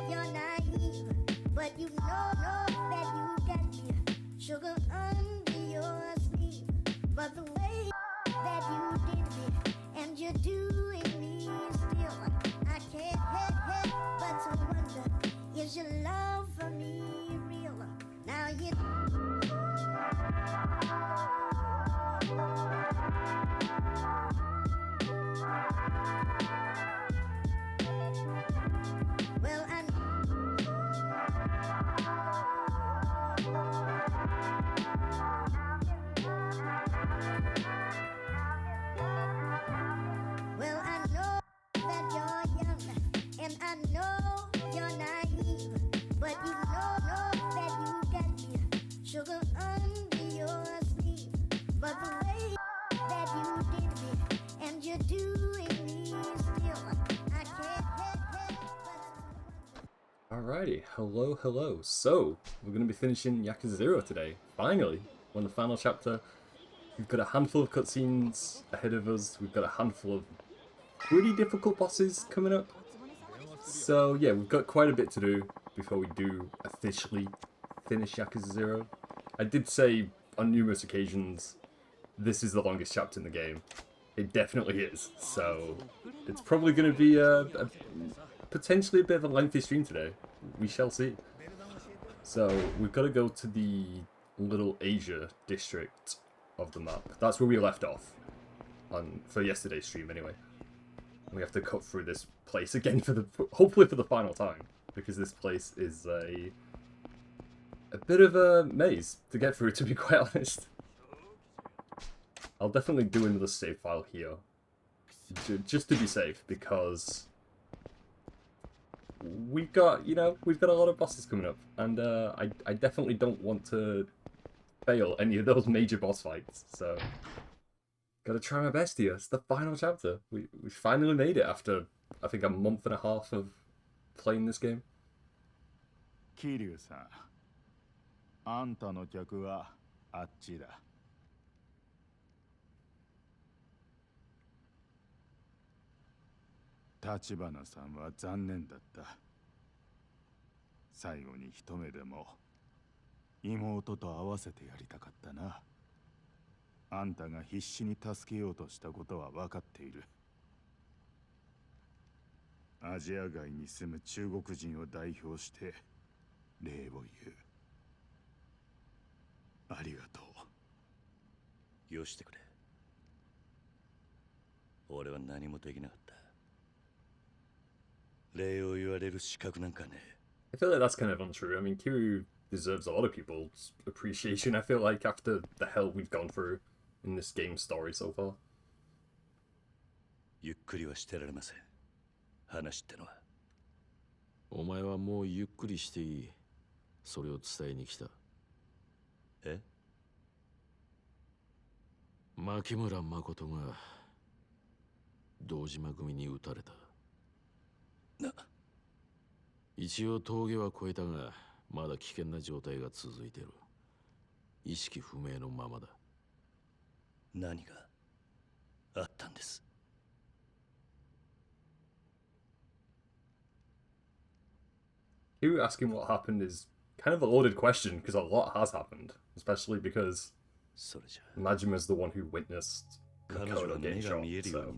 you're naive, but you know that you got me sugar under your sleeve. But the way that you did me, and you're doing me still, I can't help but to wonder, is your love for me real? Now you. Well, I Well, I know that you're young, and I know you're naive, but you know that you got me sugar under your sleeve. But the way that you did me, and you're doing me still, I can't help but to wonder. Alrighty, hello. So, we're going to be finishing Yakuza 0 today. Finally, we're in the final chapter. We've got a handful of cutscenes ahead of us. We've got a handful of pretty difficult bosses coming up. So yeah, we've got quite a bit to do before we do officially finish Yakuza 0. I did say on numerous occasions, this is the longest chapter in the game. It definitely is. So it's probably going to be potentially a bit of a lengthy stream today. We shall see. So we've got to go to the Little Asia district of the map. That's where we left off for yesterday's stream anyway. We have to cut through this place again hopefully for the final time, because this place is a bit of a maze to get through, to be quite honest. I'll definitely do another save file here, just to be safe, because we've got a lot of bosses coming up, and I definitely don't want to fail any of those major boss fights, so gotta try my best here. It's the final chapter. We finally made it after, I think, a month and a half of playing this game. Kiryu-san, あんたの客はあっちだ。立花さんは残念だった。最後に一目でも妹と会わせてやりたかったな。あんたが必死に助けようとしたことは分かっている。アジア外に住む中国人を代表して礼を言う。ありがとう。よしてくれ。俺は何もできなかった。礼を言われる資格なんかね。I feel like that's kind of untrue. I mean, Kiryu deserves a lot of people's appreciation, I feel like, after the hell we've gone through in this game's story so far. ゆっくりはしてられません。話ってのは。お前はもうゆっくりしていい。それを伝えに来た。え？牧村誠が堂島組に撃たれた。一応峠は越えたが、まだ危険な状態が続いている。意識不明のままだ。何があったんです？ You asking what happened is kind of a loaded question, because a lot has happened, especially because Majima's the one who witnessed Makoto getting shot, so...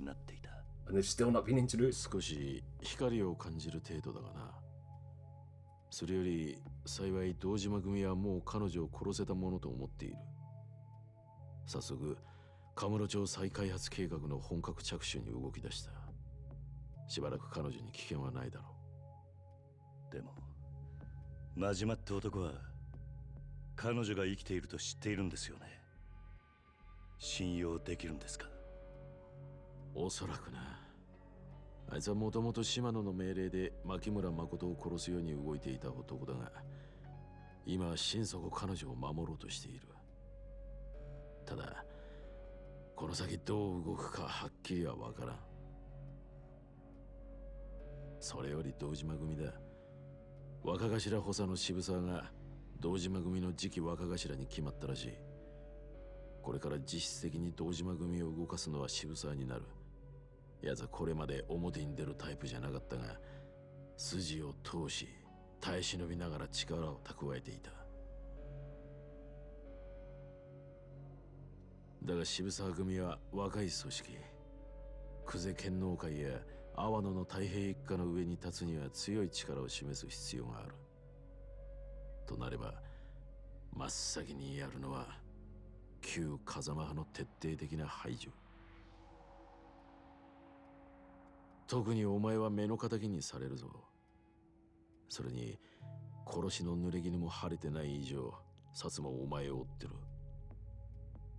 and they've still not been introduced. 少し光を感じる程度だがな。それより幸い堂島組はもう彼女を殺せたものと思っている。早速カムロ町再開発計画の本格着手に動き出した。しばらく彼女に危険はないだろう。でも真島って男は彼女が生きていると知っているんですよね。信用できるんですか？おそらくな。あいつはもともと島野の命令で牧村誠を殺すように動いていた男だが、今は心底彼女を守ろうとしている。ただこの先どう動くかはっきりはわからん。それより堂島組だ。若頭補佐の渋沢が堂島組の次期若頭に決まったらしい。これから実質的に堂島組を動かすのは渋沢になる。やつはこれまで表に出るタイプじゃなかったが、筋を通し耐え忍びながら力を蓄えていた。だが渋沢組は若い組織、久世剣能会や阿波野の太平一家の上に立つには強い力を示す必要がある。となれば真っ先にやるのは旧風間派の徹底的な排除。特にお前は目の敵にされるぞ。それに殺しの濡れ衣も晴れてない以上、薩もお前を追ってる。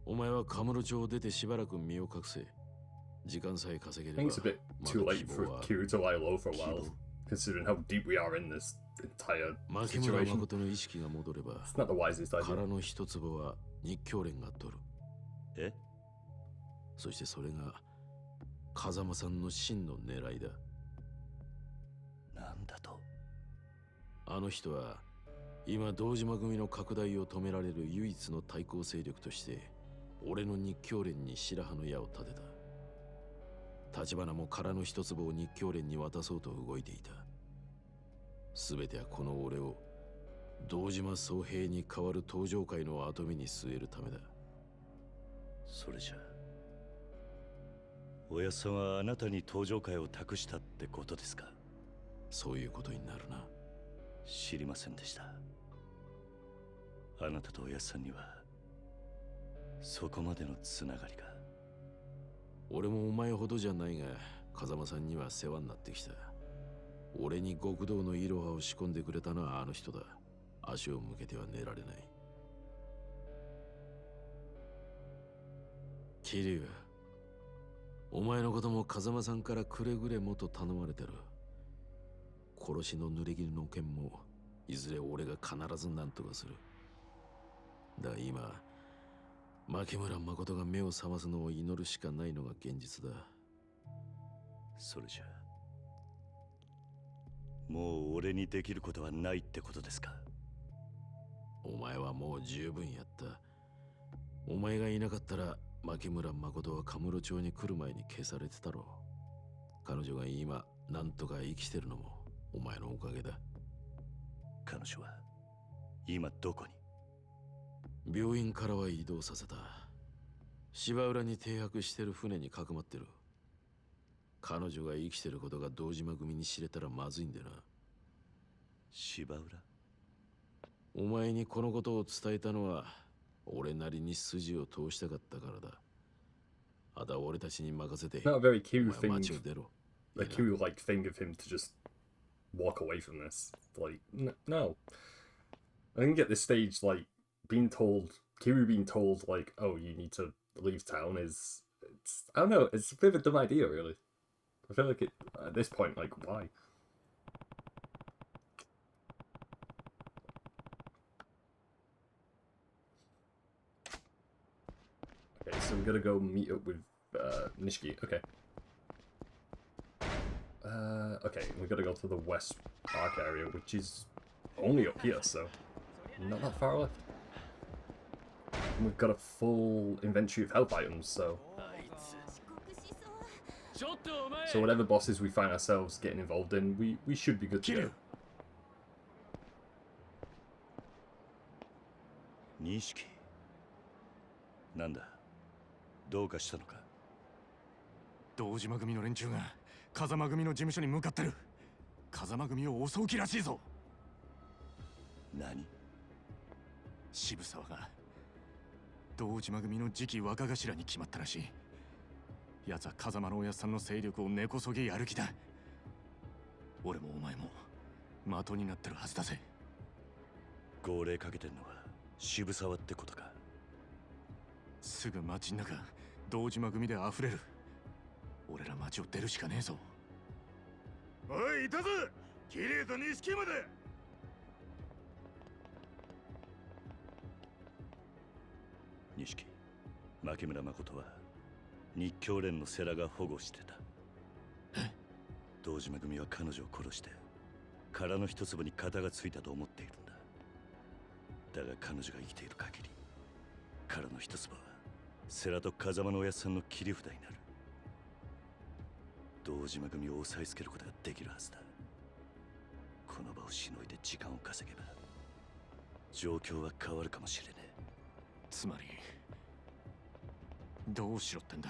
お前はカムロ町を出てしばらく身を隠せ。時間さえ稼げ I れ think ば it's a bit too late for Kiryu to lie low for a while, considering how deep we are in this entire 牧村 situation. 誠の意識が戻れば It's not the wisest 殻 idea. の一坪は日教連が取る。え？そしてそれが風間さんの真の狙いだ。なんだと？あの人は今堂島組の拡大を止められる唯一の対抗勢力として俺の日教連に白羽の矢を立てた。橘も殻の一坪を日教連に渡そうと動いていた。全てはこの俺を堂島宗平に代わる登場界の跡目に据えるためだ。それじゃおやっさんはあなたに登場会を託したってことですか？そういうことになるな。知りませんでした。あなたとおやっさんにはそこまでのつながりが。俺もお前ほどじゃないが風間さんには世話になってきた。俺に極道のイロハを仕込んでくれたのはあの人だ。足を向けては寝られない。桐生、お前のことも風間さんからくれぐれもと頼まれてる。殺しの濡れ衣の件もいずれ俺が必ず何とかする。だが今牧村誠が目を覚ますのを祈るしかないのが現実だ。それじゃもう俺にできることはないってことですか？お前はもう十分やった。お前がいなかったら牧村誠はカムロ町に来る前に消されてたろう。彼女が今なんとか生きてるのもお前のおかげだ。彼女は今どこに？病院からは移動させた。芝浦に停泊してる船にかくまってる。彼女が生きてることが堂島組に知れたらまずいんでな。芝浦？お前にこのことを伝えたのは俺なりに筋を通したかったからだ。あとは俺たちに任せて Not a very お Kiryu 前は街を thing, 出ろ。 a Kiryu-like thing of him to just walk away from this. Like, no. I think at this stage, like, Kiryu being told, like, oh, you need to leave town I don't know, it's a bit of a dumb idea, really. I feel like at this point, like, why? Okay, so we gotta go meet up with Nishiki. Okay. Okay, we gotta go to the West Park area, which is only up here, so not that far left. And we've got a full inventory of health items, so whatever bosses we find ourselves getting involved in, we should be good to go. 錦、なんだ、どうかしたのか？堂島組の連中が風間組の事務所に向かってる。風間組を襲う気らしいぞ。何？渋沢が堂島組の次期若頭に決まったらしい。奴は風間のおやっさんの勢力を根こそぎやる気だ。俺もお前も的になってるはずだぜ。号令かけてんのは渋沢ってことか？すぐ街の中堂島組で溢れる。俺ら街を出るしかねえぞ。おい、いたぞ、桐生と錦まで。錦、牧村誠は日教連の世良が保護してた。堂島組は彼女を殺して殻の一粒に型がついたと思っているんだ。だが彼女が生きている限り殻の一粒は世良と風間のおやっさんの切り札になる。堂島組を押さえつけることができるはずだ。この場をしのいで時間を稼げば状況は変わるかもしれねえ。つまりどうしろってんだ。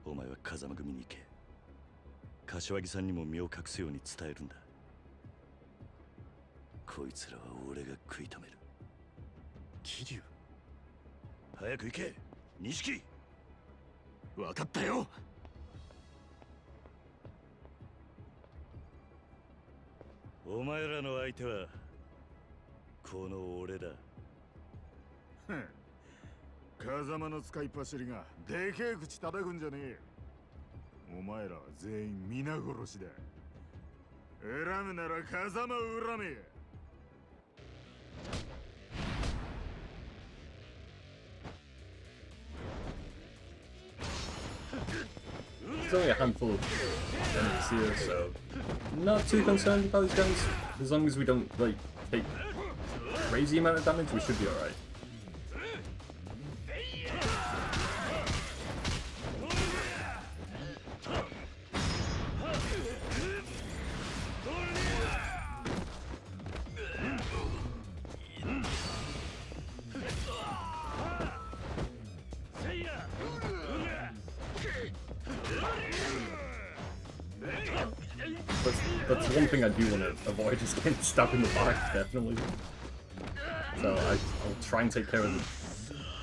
お前は風間組に行け。柏木さんにも身を隠すように伝えるんだ。こいつらは俺が食い止める。桐生、早く行け錦。分かったよ。お前らの相手はこの俺だ。風間の使いっ走りがでけえ口叩くんじゃねえ。お前らは全員皆殺しだ。恨むなら風間を恨め。There's only a handful of enemies here, so not too concerned about these guys. As long as we don't like take crazy amount of damage, we should be alright. That's one thing I do want to avoid, is getting stabbed in the back, definitely. So I'll try and take care of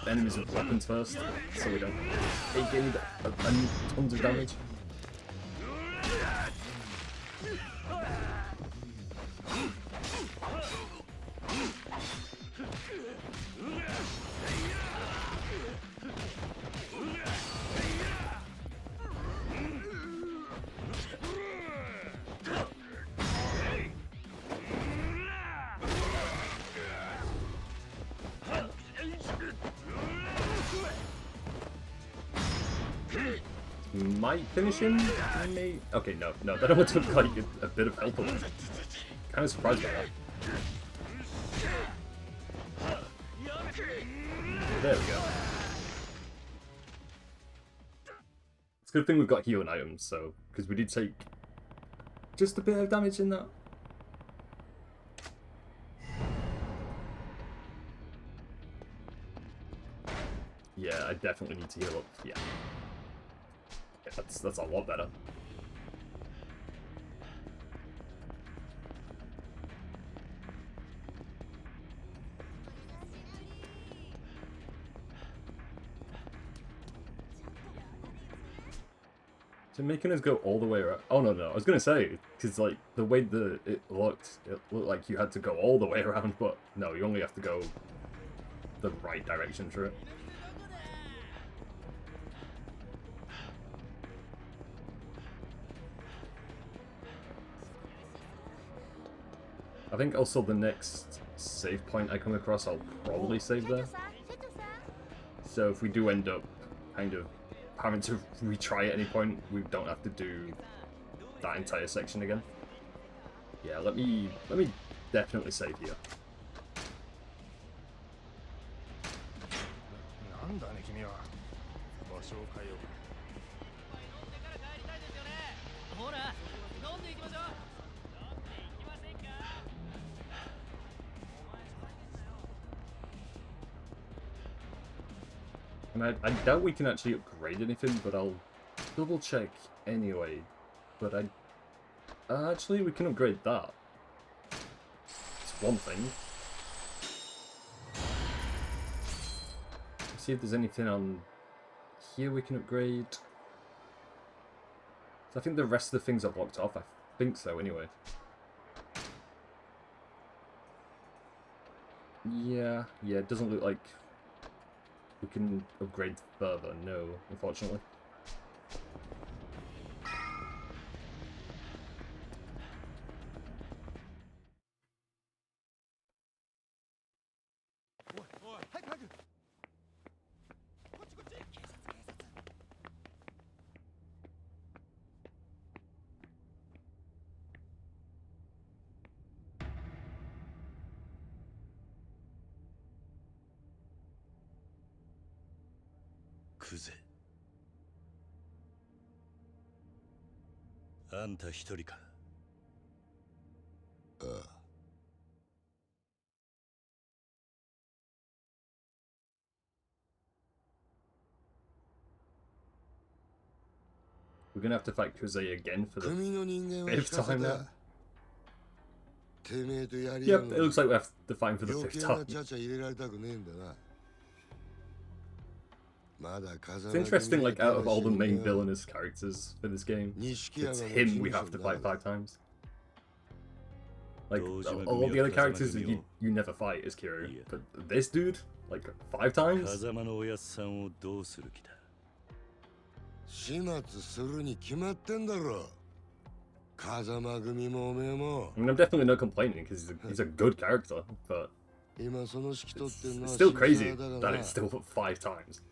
the enemies with weapons first, so we don't take any tons of damage. Might finish him, maybe? Okay, no, that only took like a bit of health away. Kind of surprised by that. There we go. It's a good thing we've got healing items, so, because we did take just a bit of damage in that. Yeah, I definitely need to heal up. Yeah. That's a lot better. So making us go all the way around. Oh no, I was gonna say, because like the way it looked like you had to go all the way around, but no, you only have to go the right direction for it. I think also the next save point I come across, I'll probably save there. So if we do end up kind of having to retry at any point, we don't have to do that entire section again. Yeah, let me definitely save here. And I doubt we can actually upgrade anything, but I'll double check anyway. But actually we can upgrade that. It's one thing. Let's see if there's anything on here we can upgrade. So I think the rest of the things are blocked off. I think so anyway. Yeah, it doesn't look like we can upgrade further, no, unfortunately.クゼ、あんた一人か。We're gonna have to fight Yakuza again for the 組の人間は fifth 引かせ time た now. てめえとやり合う Yep, の it に looks like we have to fight him for the 余 fifth 計な time. ちゃちゃ入れられたくねえんだな。まだ風 It's interesting, like, out of all the main villainous characters for this game, it's him we have to fight 5 times. Like, all the other characters that you never fight is Kiryu, but this dude, like, 5 times? 風間のおやっさんをどうする気だ。始末するに決まってんだろ。風間組もおめえも。 I mean, I'm definitely not complaining because he's a good character, but 今その指揮取ってんの it's は still crazy 渋沢だが that な it's still 5 times.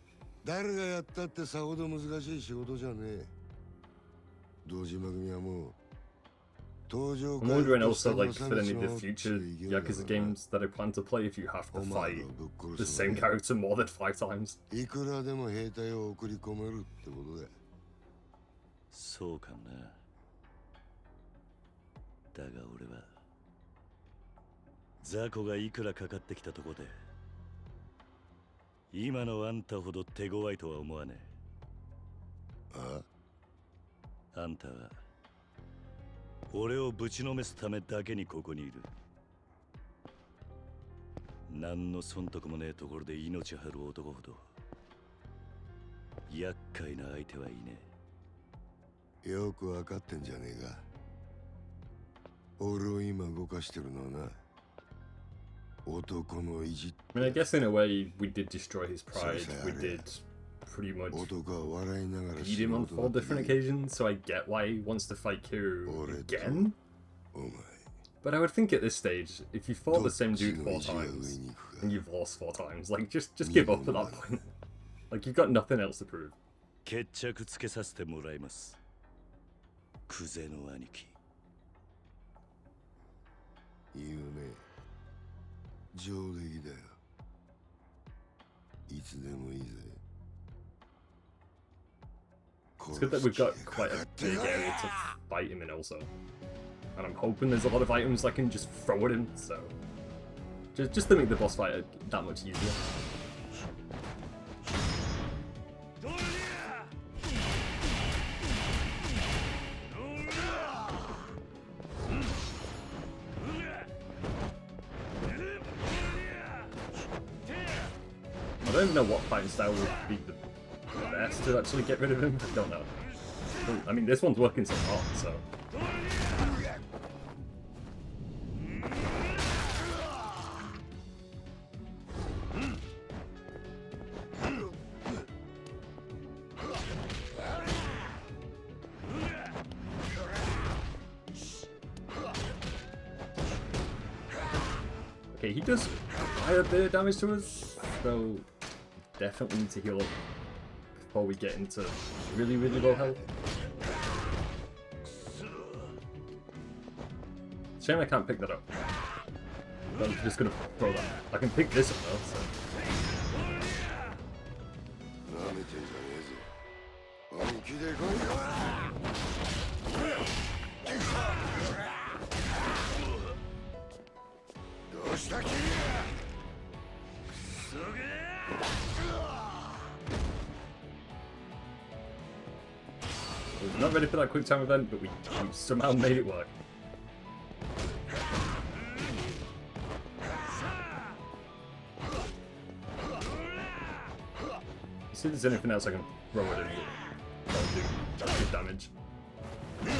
誰がやったってさほど難しい仕事じゃねえ。堂島組はもう I'm wondering also, like, for any of the future Yakuza games that I plan to play, if you have to fight the same character more than 5 times. いくらでも兵隊を送り込めるってことだ。そうかもな。だが俺は雑魚がいくらかかってきたとこで今のあんたほど手強いとは思わねえ。あんたは俺をぶちのめすためだけにここにいる。何の損得もねえところで命張る男ほど厄介な相手はいねえ。よくわかってんじゃねえか。俺を今動かしてるのはな。男の意地。 I mean, I guess in a way, we did destroy his pride. We did pretty much 男は笑いながら beat him on 4 different occasions, so I get why he wants to fight Kiryu again. お前 But I would think at this stage, if you fought the same dude 4 times and you've lost 4 times, like just give up at that point. Like you've got nothing else to prove. 決着つけさせてもらいます。クゼの兄貴。言うね。上出来だよ。いつでもいいぜ。 It's good that we've got quite a big area to fight him in also. And I'm hoping there's a lot of items I can just throw at him, so... Just to make the boss fight that much easier. I don't even know what fighting style would be the best to actually get rid of him. I don't know. I mean, this one's working so far, so... Okay, he does quite a bit of damage to us, so definitely need to heal up before we get into really, really low health. Shame I can't pick that up. I'm just gonna throw that. I can pick this up though, so... 舐めてんじゃねえぞ。本気で来いよ。どうした君。 I was not ready for that quick time event, but we somehow made it work. See if there's anything else I can throw at him that'll do good damage. Like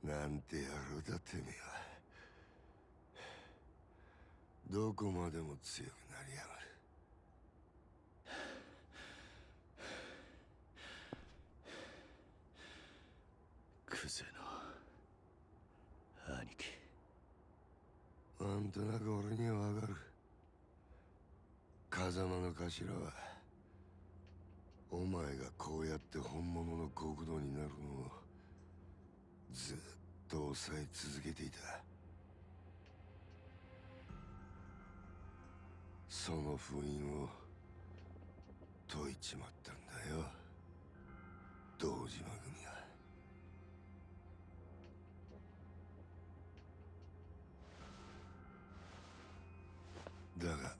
なんて野郎だてめえは。どこまでも強くなりやがる。クゼの兄貴。なんとなく俺にはわかる。風間の頭はお前がこうやって本物の極道になるのをずっと抑え続けていた。その封印を解いちまったんだよ、堂島組は。だが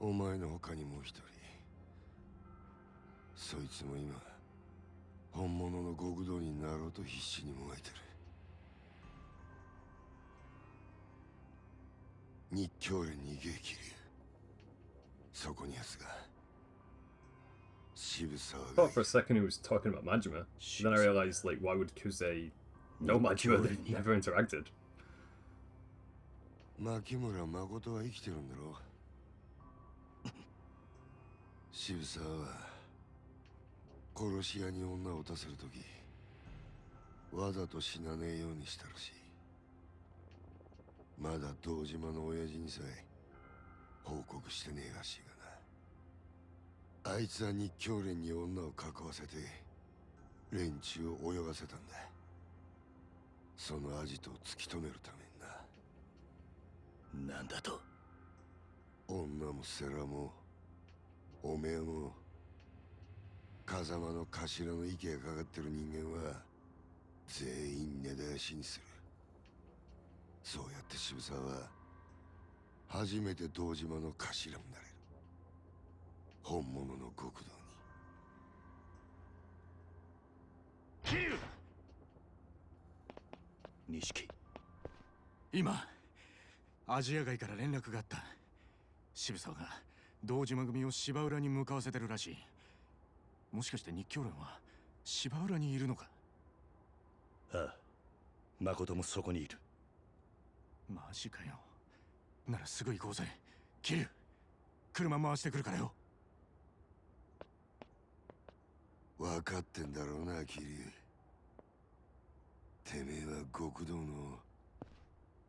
お前の他にもう一人、そいつも今本物の極道になろうと必死にもがいてる。日教連に激流、そこに奴が渋沢 I が thought for a second he was talking about Majima. Then I realized, like, why would Kuze know Majima? They never interacted. 牧村誠は生きてるんだろ。渋沢は殺し屋に女を撃たせるときわざと死なねえようにしたらしい。まだ堂島の親父にさえ報告してねえらしいがな。あいつは日教連に女を囲わせて連中を泳がせたんだ。そのアジトを突き止めるためにな。なんだと？女も世良もおめえも風間の頭の息がかかってる人間は全員根絶やしにする。そうやって渋沢は初めて堂島の頭になれる。本物の極道に。桐生！錦。今アジア街から連絡があった。渋沢が堂島組を芝浦に向かわせてるらしい。もしかして日教連は芝浦にいるのか？ああ、誠もそこにいる。マジかよ。ならすぐ行こうぜ。桐生、車回してくるからよ。分かってんだろうな、桐生。てめえは極道の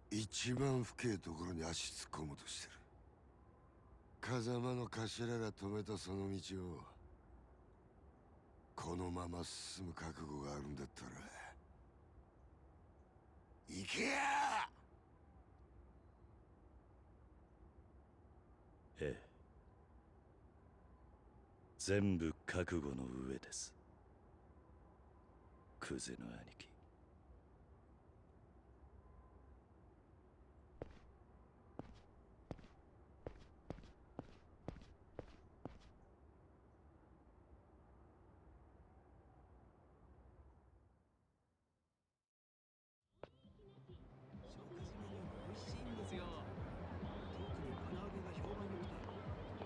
一番深いところに足突っ込もうとしてる。風間の頭が止めたその道をこのまま進む覚悟があるんだったら行けや！ええ、全部覚悟の上です、クゼの兄貴。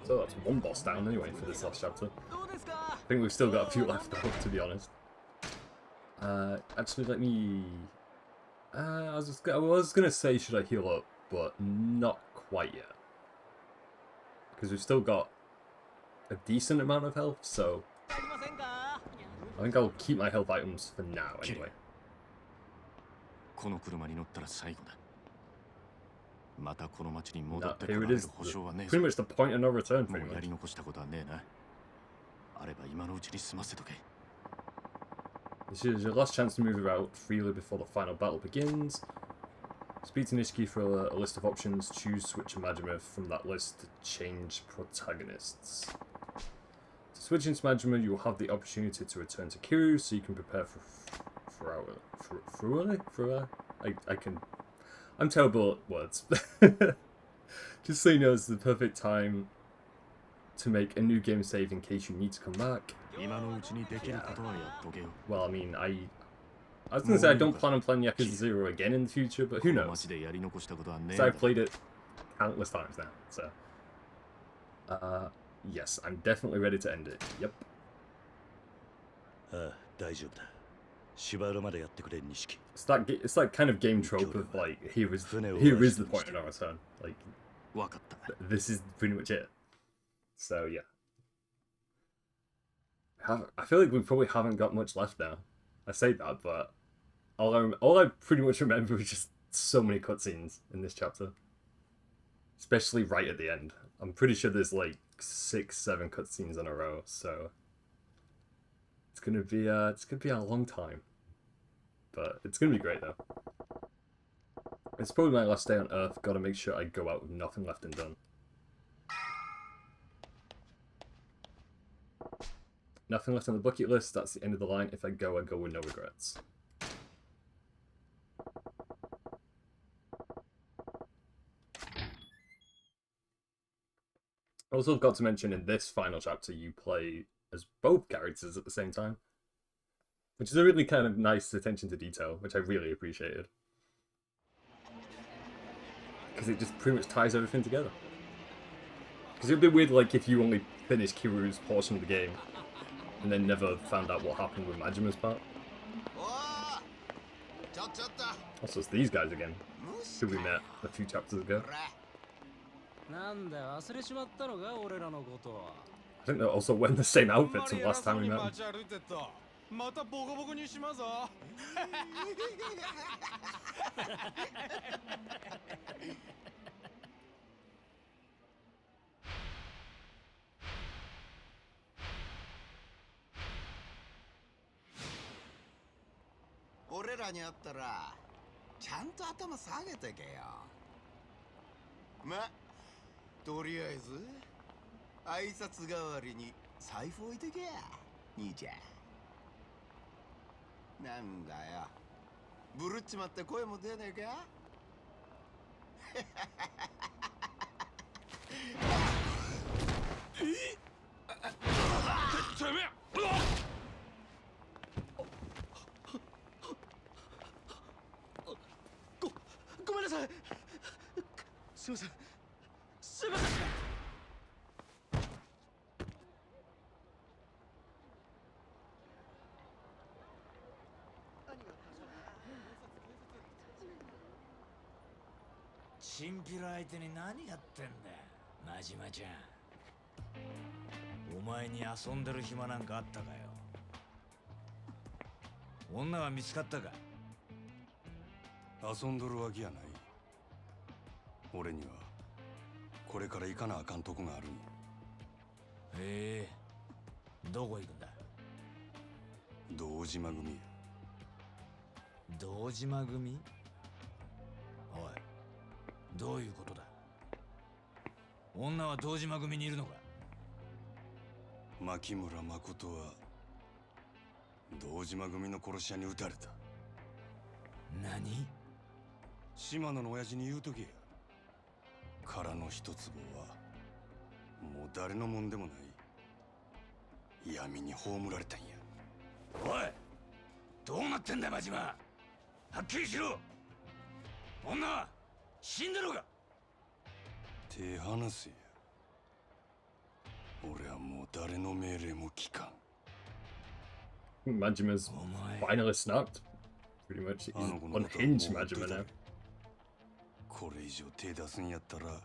So that's one boss down anyway for this last chapter. I think we've still got a few left though, to be honest. Actually, let me... I was gonna say, should I heal up? But not quite yet. Because we've still got a decent amount of health, so... I think I'll keep my health items for now, anyway. この車に乗ったら最後だ。またこの町に戻 Nah, ってこ here ら it れる is. 保証はねえぞ。 Pretty much the point of no return, も pretty うやり much. 残したことはねえな。あれば今のうちに済ませとけ。 This is your last chance to move about freely before the final battle begins. Speak to Nishiki for a list of options. Choose switch Majima from that list to change protagonists. To switch into Majima, you will have the opportunity to return to Kiryu, so you can prepare for I'm terrible at words. Just so you know, it's the perfect time to make a new game save in case you need to come back. 今のうちにできることはやっとけよ。 Well, I mean, I was gonna say I don't plan on playing Yakuza 0 again in the future, but who この knows? 町でやり残したことはねえ So ん I've だ。 played it countless times now, so... yes, I'm definitely ready to end it. Yep. ああ、大丈夫だ。芝浦までやってくれ、錦。It's that kind of game trope of, like, here is the point of no return. Like, わかった。 this is pretty much it. So, yeah. I feel like we probably haven't got much left now. I say that, but all I pretty much remember is just so many cutscenes in this chapter. especially right at the end. I'm pretty sure there's like 6-7 cutscenes in a row, so it's gonna be a long time, but it's gonna be great though. It's probably my last day on Earth. Got to make sure I go out with nothing left undone. Nothing left on the bucket list. That's the end of the line. If I go with no regrets. Also, I've got to mention in this final chapter, you play as both characters at the same time, which is a really kind of nice attention to detail, which I really appreciated. Because it just pretty much ties everything together. Because it would be weird, like, if you only finished Kiru's portion of the game and then never found out what happened with Majima's part. Also, it's these guys again, who we met a few chapters ago. I think they're also wearing the same outfits from last time we met them. またボコボコにしまぞ。俺らに会ったらちゃんと頭下げてけよ。ま、とりあえず挨拶代わりに財布置いてけや、兄ちゃん。なんだよ、ブルっちまって声も出ねえか。てめえ、ごめんなさい。すいません、すいません。チンピラ相手に何やってんだよ、マジマちゃん。お前に遊んでる暇なんかあったかよ。女は見つかったか。遊んどるわけやない。俺にはこれから行かなあかんとこがあるんや。へえ、どこ行くんだ。堂島組や。堂島組。おい、どういうことだ。女は堂島組にいるのか。牧村誠は堂島組の殺し屋に撃たれた。何。島野の親父に言うとけや。殻の一坪はもう誰のもんでもない。闇に葬られたんや。おい、どうなってんだよ、マジマ。はっきりしろ。女は死んでるか。手離せや。俺はもう誰の命令も聞かん。Majima's finally snapped. Pretty much, he's unhinged Majima now. これ以上手出すんやったら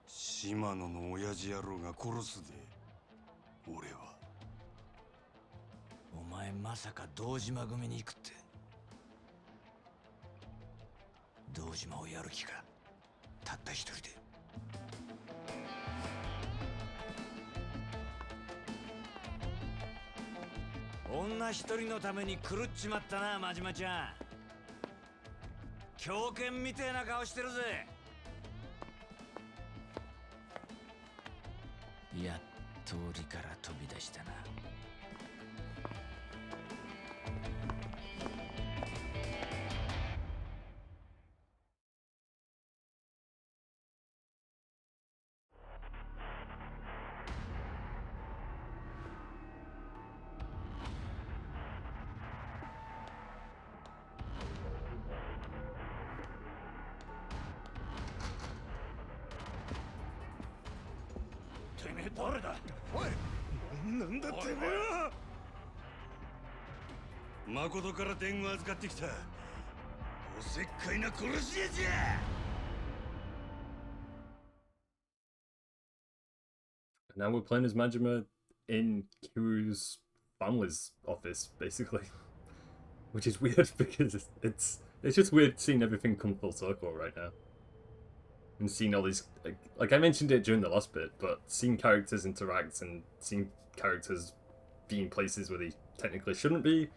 島野の親父野郎が殺すで。俺は。お前まさか堂島組に行くって。堂島をやる気か、たった一人で。女一人のために狂っちまったな、マジマちゃん。狂犬みてえな顔してるぜ。やっと檻から飛び出したな。誰だ。おい、なんだてめえは。誠から電話預かってきた。おせっかいな殺し屋じゃ。Now we're playing as Majima in Kiru's family's office, basically, which is weird because it's just weird seeing everything come full circle right now. and seeing all these, like I mentioned it during the last bit, but seeing characters interact and seeing characters be in places where they technically shouldn't be,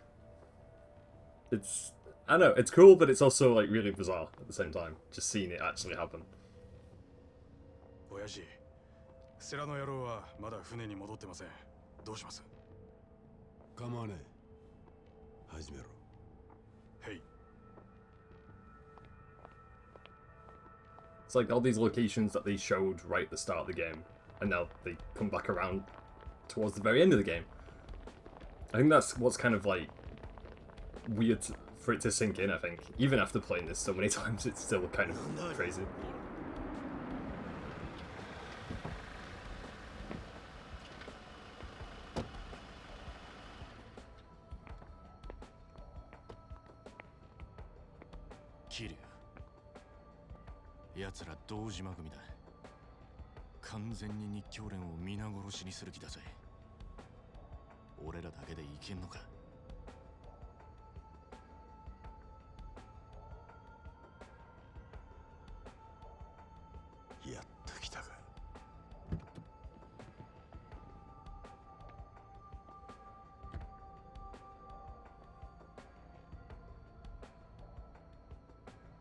it's, I don't know, it's cool, but it's also like really bizarre at the same time, just seeing it actually happen. 親父、世良の野郎はまだ船に戻ってません。どうします？構わねえ。始めろ。へい。 It's like all these locations that they showed right at the start of the game, and now they come back around towards the very end of the game. I think that's what's kind of like weird for it to sink in, I think. Even after playing this so many times, it's still kind of crazy. Kiryu。奴ら堂島組だ。完全に日教連を皆殺しにする気だぜ。俺らだけでいけんのか。やっと来たか。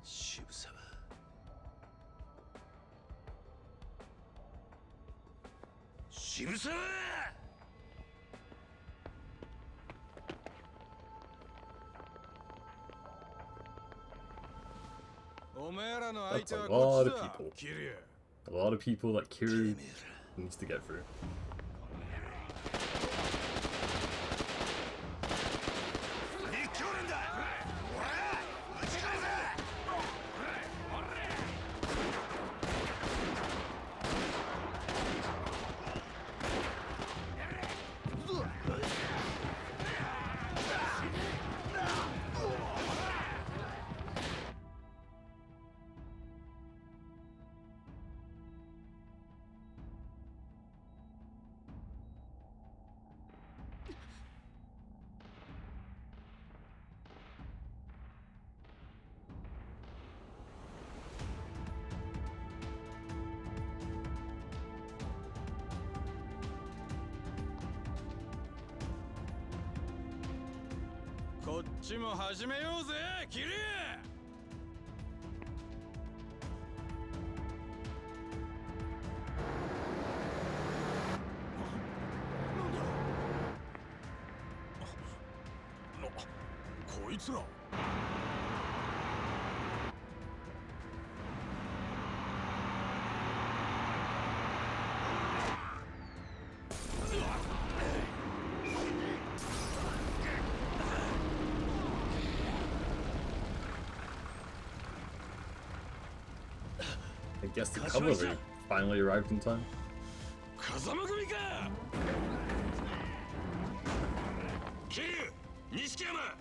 渋沢。渋沢。お前らの That's 相手 a は lot こっ of ちだ。 people. キリュウ。 A lot of people that Kiryu needs to get through. 日教連だ。おら、打ち返せ。 こっちも始めようぜ、キリュウ。こいつら。I guess the cavalry finally arrived in time. 風間組か。キリュウ、錦山。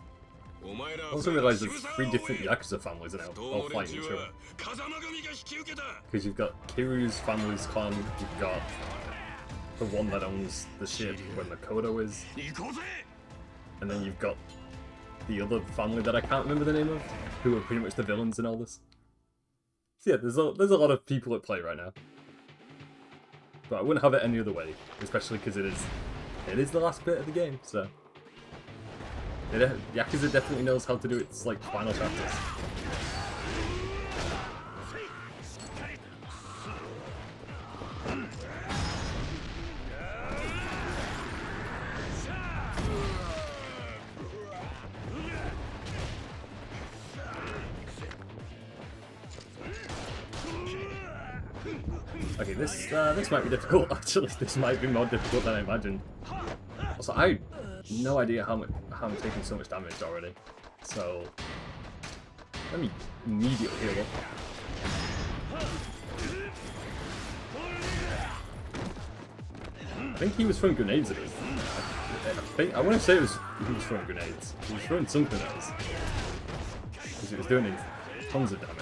お前ら I also realised there's 3 different Yakuza families now, all fighting each other. 風間組が引き受けた。 Because you've got Kiryu's family's clan, you've got the one that owns the ship where Makoto is, 行こうぜ。 and then you've got the other family that I can't remember the name of, who are pretty much the villains in all this. So yeah, there's a lot of people at play right now. But I wouldn't have it any other way, especially because it is the last bit of the game, so... Yakuza definitely knows how to do its, like, final chapters. Okay, this might be difficult. Actually, this might be more difficult than I imagined. Also, I had no idea how I'm taking so much damage already. So let me immediately heal up. I think he was throwing grenades at us. I want to say he was throwing grenades. He was throwing something at us because it was doing tons of damage.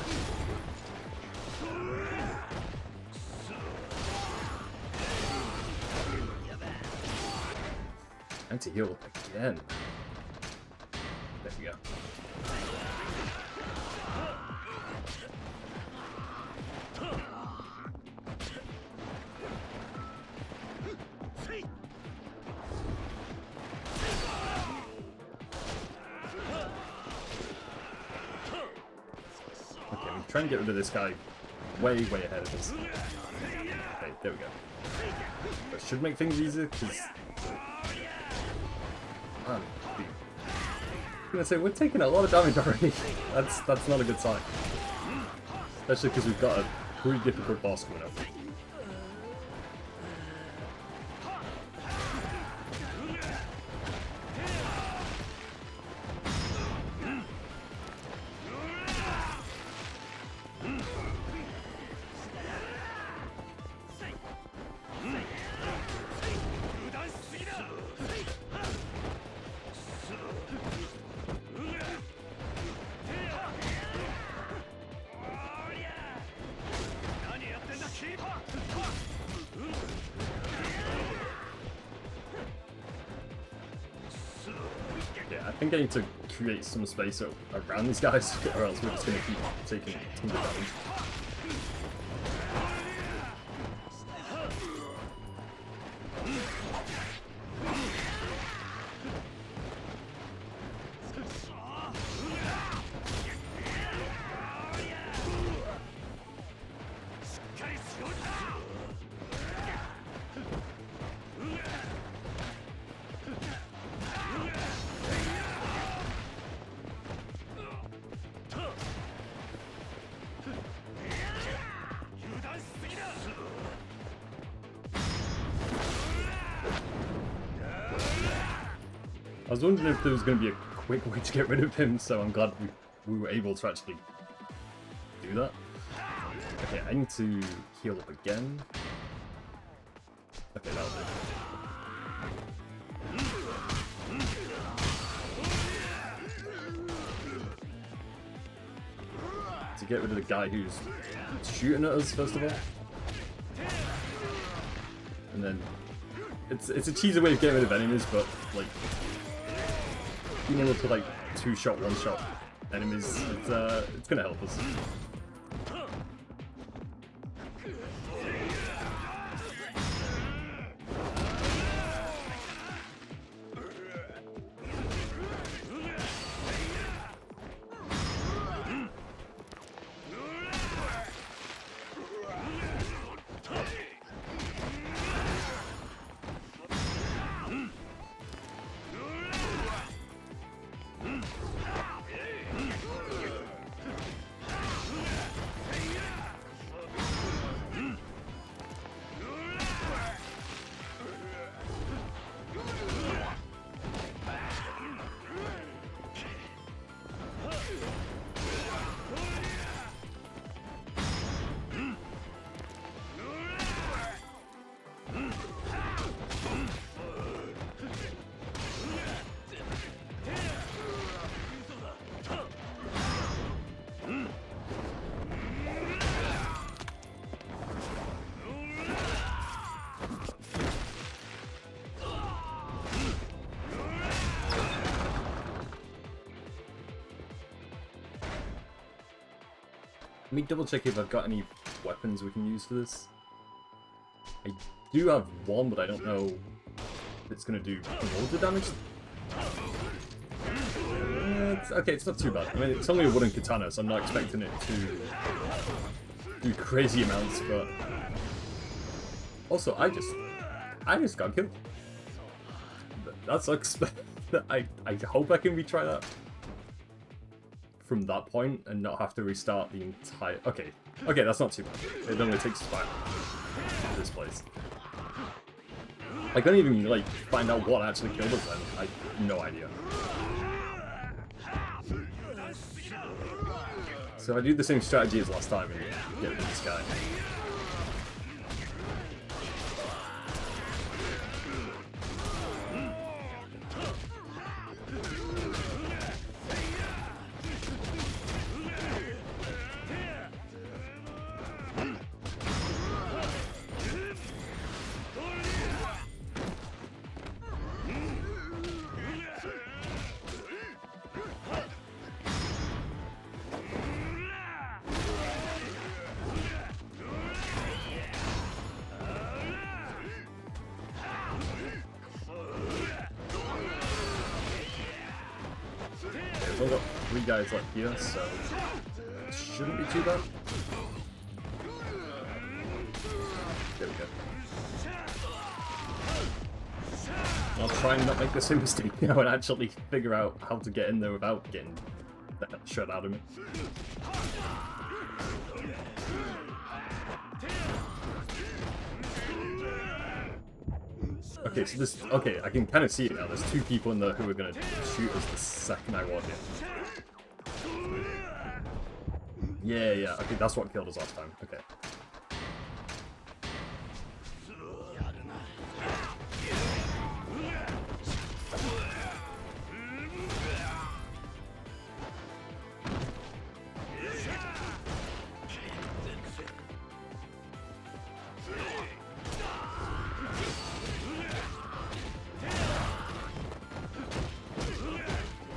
And to heal again. There we go. try and get rid of this guy way ahead of us. Okay, there we go. That should make things easier, because... Man, I'm gonna say, we're taking a lot of damage already. That's not a good sign. Especially because we've got a pretty difficult boss coming up. Yeah, I think I need to create some space around these guys, or else we're just going to keep taking tons of damage. I was wondering if there was going to be a quick way to get rid of him, so I'm glad we were able to actually do that. Okay, I need to heal up again. Okay, that'll do. To get rid of the guy who's shooting at us, first of all. And then it's a cheesy way of getting rid of enemies, but like being able to like two-shot, one-shot enemies, it's gonna help us. Let me double check if I've got any weapons we can use for this. I do have one, but I don't know if it's going to do loads of damage. Okay, it's not too bad. I mean, it's only a wooden katana, so I'm not expecting it to do crazy amounts, but... Also, I just got killed. That sucks. I hope I can retry that from that point and not have to restart the entire... Okay, that's not too bad. It only takes 5 in this place. I couldn't even, like, find out what actually killed us then. I have no idea. So I do the same strategy as last time and get rid of this guy. We've got 3 guys left here, so it shouldn't be too bad. There we go. I'll try and not make the same mistake now and actually figure out how to get in there without getting that shot out of me. Okay, so this... Okay, I can kind of see it now. There's two people in there who are going to shoot us the second I walk in. Yeah. Okay, that's what killed us last time. Okay.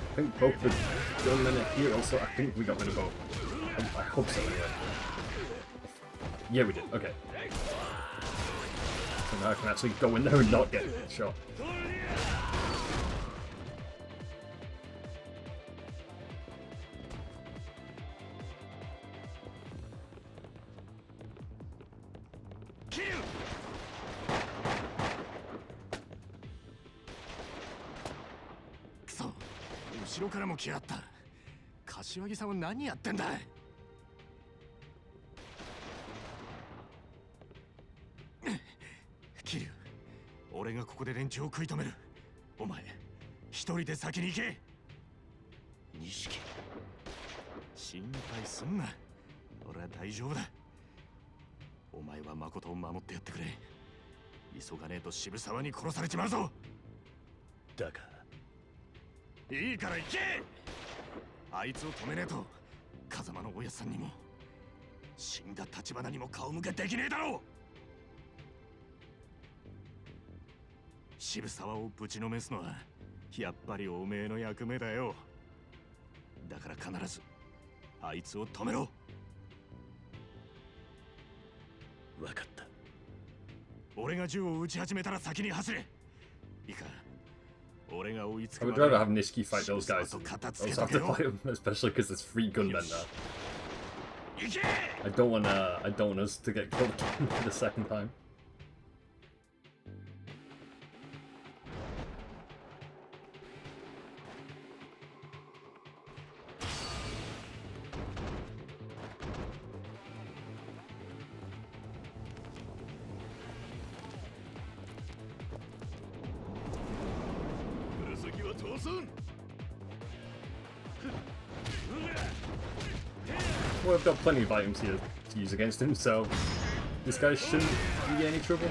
I think both the gunmen are here also. I think we got rid of both. I hope so, anyway. Yeah, we did. Okay. So now I can actually go in there and not get shot. So, 後ろからも来やがった。柏木さんは何やってんだ。桐生、俺がここで連中を食い止める。お前、一人で先に行け。錦、心配すんな。俺は大丈夫だ。お前は誠を守ってやってくれ。急がねえと渋沢に殺されちまうぞ。だがいいから行け。あいつを止めねえと風間のおやさんにも死んだ橘にも顔向けできねえだろう。渋沢をぶちのめすのはやっぱりおめえの役目だよ。だから必ずあいつを止めろ。分かった。俺が銃を撃ち始めたら先に走れ。いいか。俺が追いつく I ま would で rather have Nishiki fight those guys than also have to fight them, especially because there's 3 gunmen now. I don't want us to get killed for the second time. Well, I've got plenty of items here to use against him, so this guy shouldn't be any trouble.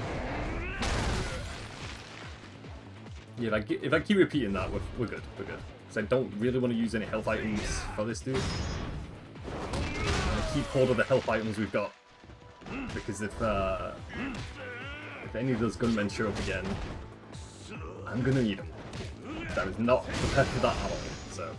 Yeah, if I keep repeating that, we're good. We're good. Because I don't really want to use any health items for this dude. I'm gonna keep hold of the health items we've got, because if any of those gunmen show up again, I'm gonna need them. I was not prepared for that at all. So.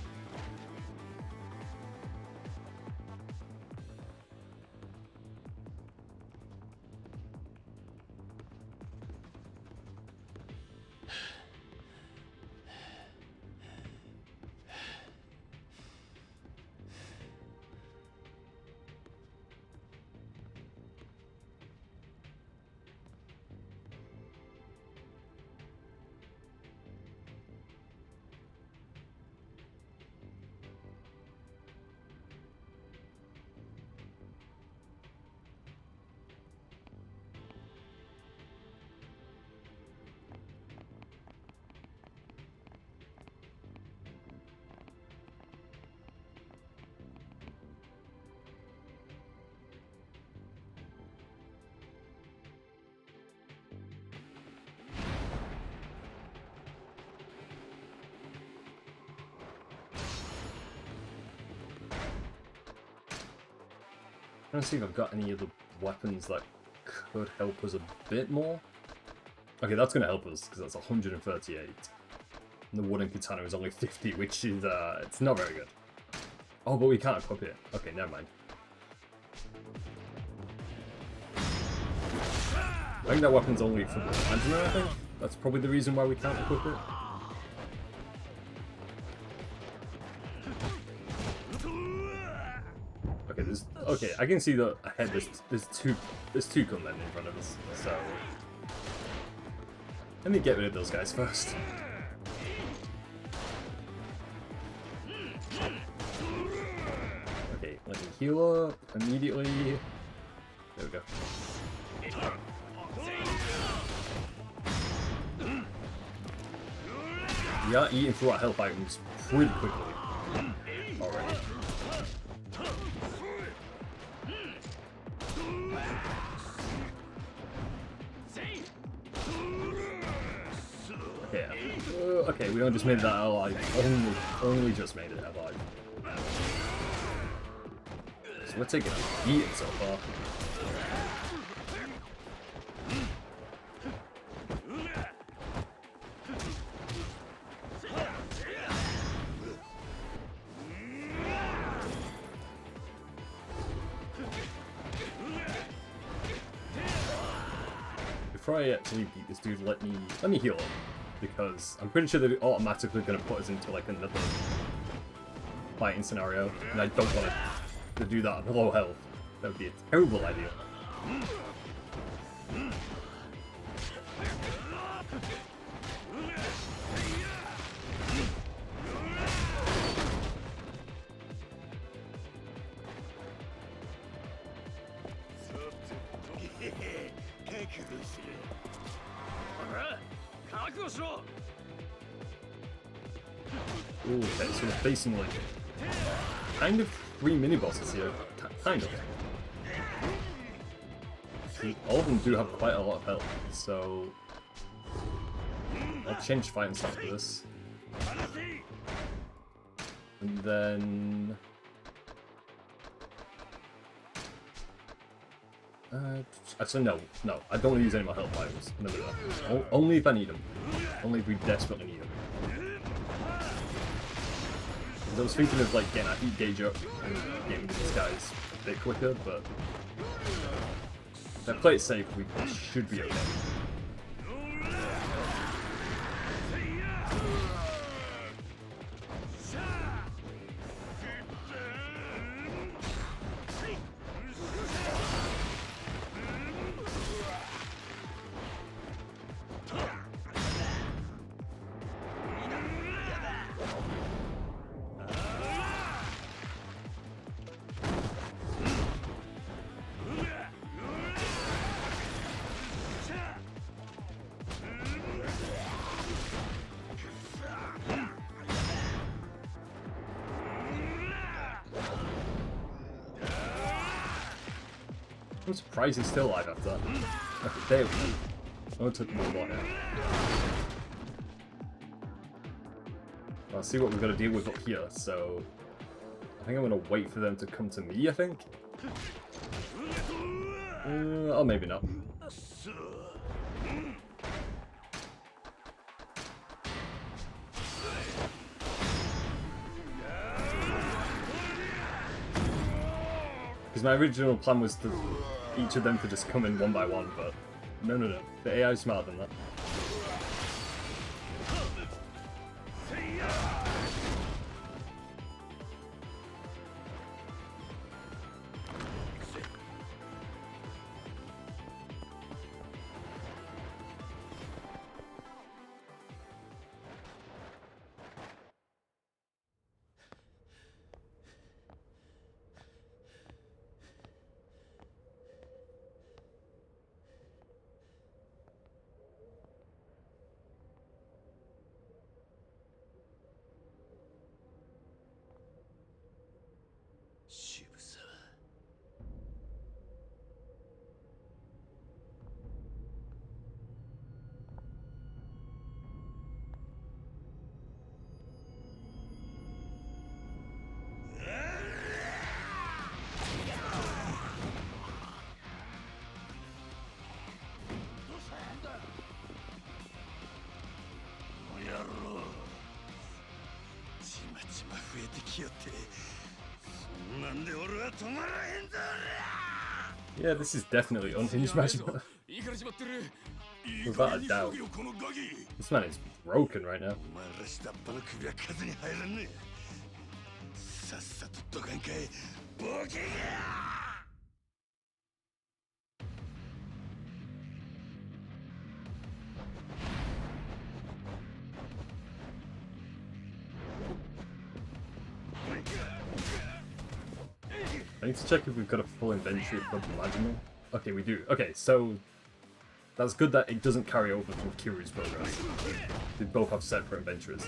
Trying to see if I've got any other weapons that could help us a bit more. Okay, that's going to help us, because that's 138. And the wooden katana is only 50, which is, it's not very good. Oh, but we can't equip it. Okay, never mind. I think that weapon's only for the Lantern, I think. That's probably the reason why we can't equip it. Okay, Okay, I can see that ahead. There's two gunmen in front of us. So let me get rid of those guys first. Okay, let me heal up immediately. There we go. We are eating through our health items pretty quickly already. Okay, okay, we only just made that alive. Only just made it alive. So we're taking a beating so far. Before I actually beat this dude, let me heal up, because I'm pretty sure they're automatically going to put us into like another fighting scenario, and I don't want to do that at low health. That would be a terrible idea. Ooh, okay, so we're facing like kind of 3 mini-bosses here. Kind of. See, all of them do have quite a lot of health, so I'll change fighting style for this. And then actually no, I don't want to use any more health items. No. Only if I need them. Only if we desperately need them. I was thinking of like getting a heat gauge up and getting these guys a bit quicker, but if I play it safe, we should be okay. I'm surprised he's still alive after that. Okay, there we go. Oh, it took me a while. I'll see what we've got to deal with up here, so I think I'm going to wait for them to come to me, I think? Or maybe not. Because my original plan was to each of them to just come in one by one, but no. The AI is smarter than that. Yeah, this is definitely unhinged Majima. Without a doubt. This man is broken right now. I need to check if we've got a full inventory of Majima. Okay, we do. Okay, so that's good that it doesn't carry over from Kiryu's progress. They both have separate inventories.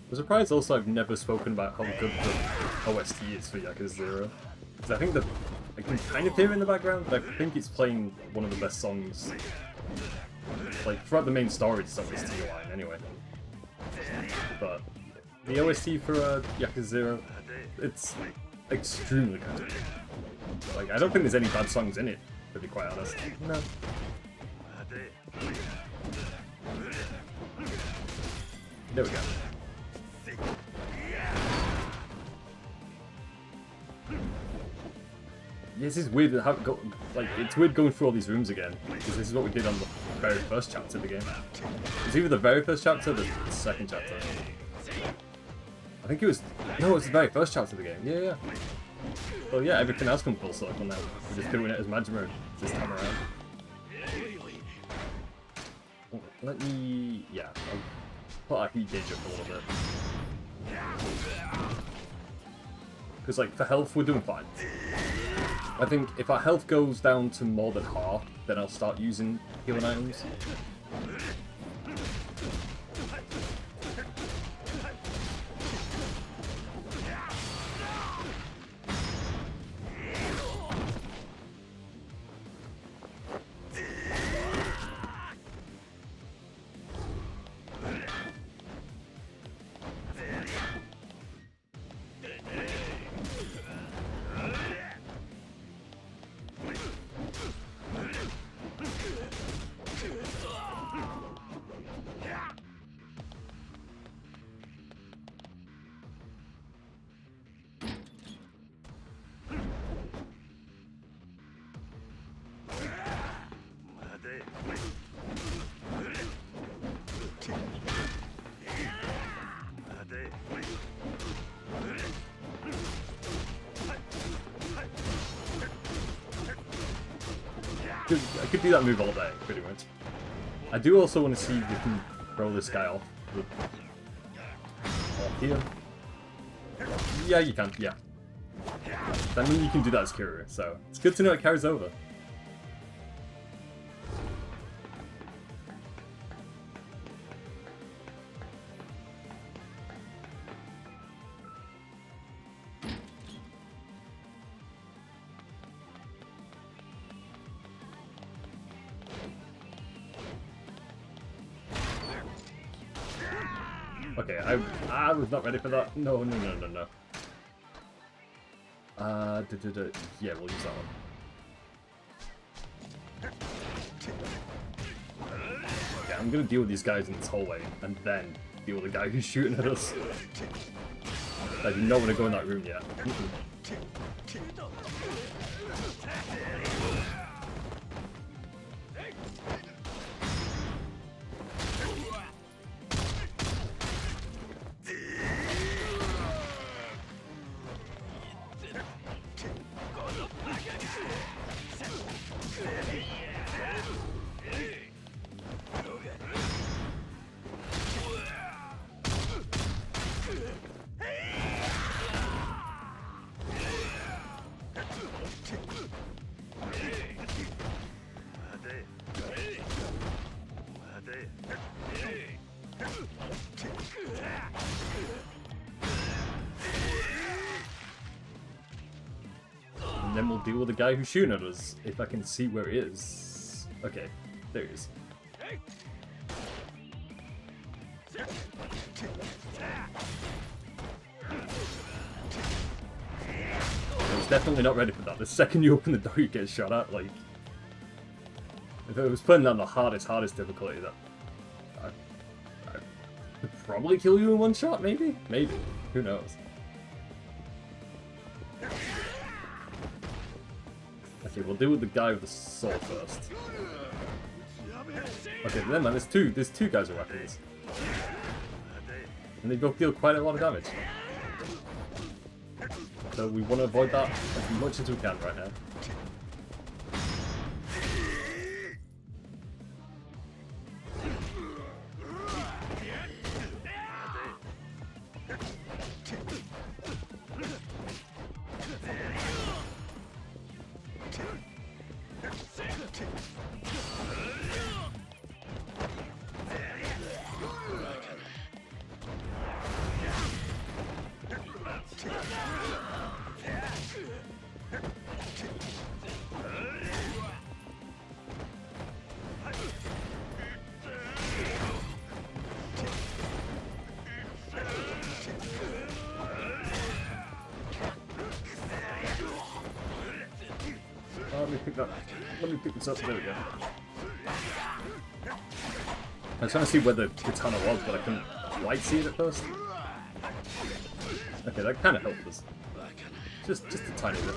I'm surprised also I've never spoken about how good the OST is for Yakuza 0. Because I think that I can kind of hear it in the background, but I think it's playing one of the best songs. Like, throughout the main story, it's OST line anyway. But the OST for Yakuza 0, it's extremely good. Like, I don't think there's any bad songs in it, to be quite honest. No. There we go. Yeah, this is weird how it's weird going through all these rooms again, because this is what we did on the very first chapter of the game. It's either the very first chapter or the second chapter. I think it was... No, it was the very first chapter of the game. Yeah, yeah. Well, yeah, everything else comes full circle now. We're just doing it as Majima this time around. Let me... Yeah, I'll put our heat gauge up a little bit. Because, like, for health, we're doing fine. I think if our health goes down to more than half, then I'll start using healing items. I could do that move all day, pretty much. I do also want to see if we can throw this guy off here. Yeah, you can, yeah. That means you can do that as Kiryu, so it's good to know it carries over. Okay, I was not ready for that. No. Yeah, we'll use that one. Yeah, I'm gonna deal with these guys in this hallway, and then deal with the guy who's shooting at us. I do not want to go in that room yet. then we'll deal with the guy who's shooting at us, if I can see where he is. Okay, there he is. I was definitely not ready for that. The second you open the door, you get shot at. Like, if it was putting that on the hardest difficulty, that I could probably kill you in one shot. Maybe, who knows? Okay, we'll deal with the guy with the sword first. Okay, then man, there's two guys with weapons, and they both deal quite a lot of damage. So we want to avoid that as much as we can right now. Let me pick this up. There we go. I was trying to see where the katana was, but I couldn't quite see it at first. Okay, that kind of helped us. Just a tiny bit.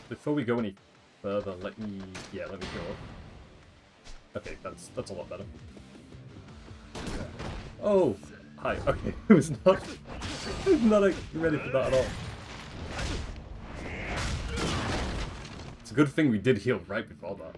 Before we go any further, let me go up. Okay, that's a lot better. Oh, hi. Okay, I was not ready for that at all. It's a good thing we did heal right before that.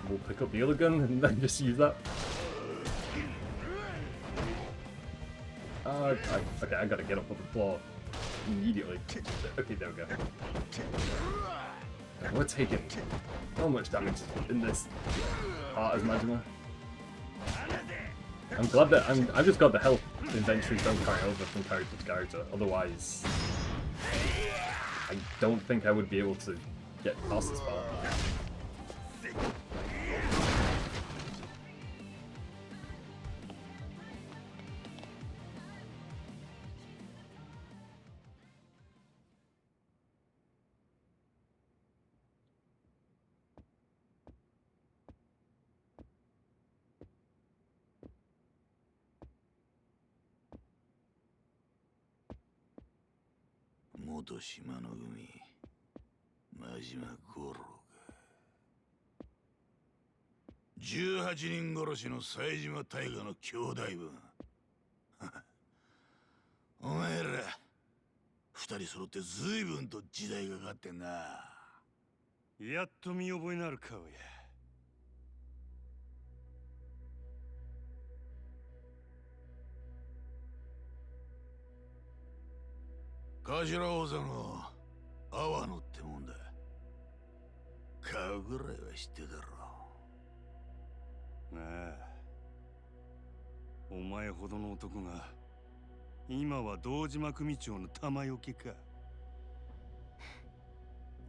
We'll pick up the other gun and then just use that. Okay, I gotta get up on the floor immediately. Okay, there we go. We're taking so much damage in this part as Majima. I'm glad that I've just got the health inventories don't carry over from character to character. Otherwise, I don't think I would be able to get past this part.元島の組真島五郎か。18人殺しの冴島大河の兄弟分。お前ら二人揃って随分と時代がかかってんな。やっと見覚えのある顔や。頭王座の阿波野ってもんだ。顔ぐらいは知ってだろう。ああ。お前ほどの男が今は堂島組長の玉よけか。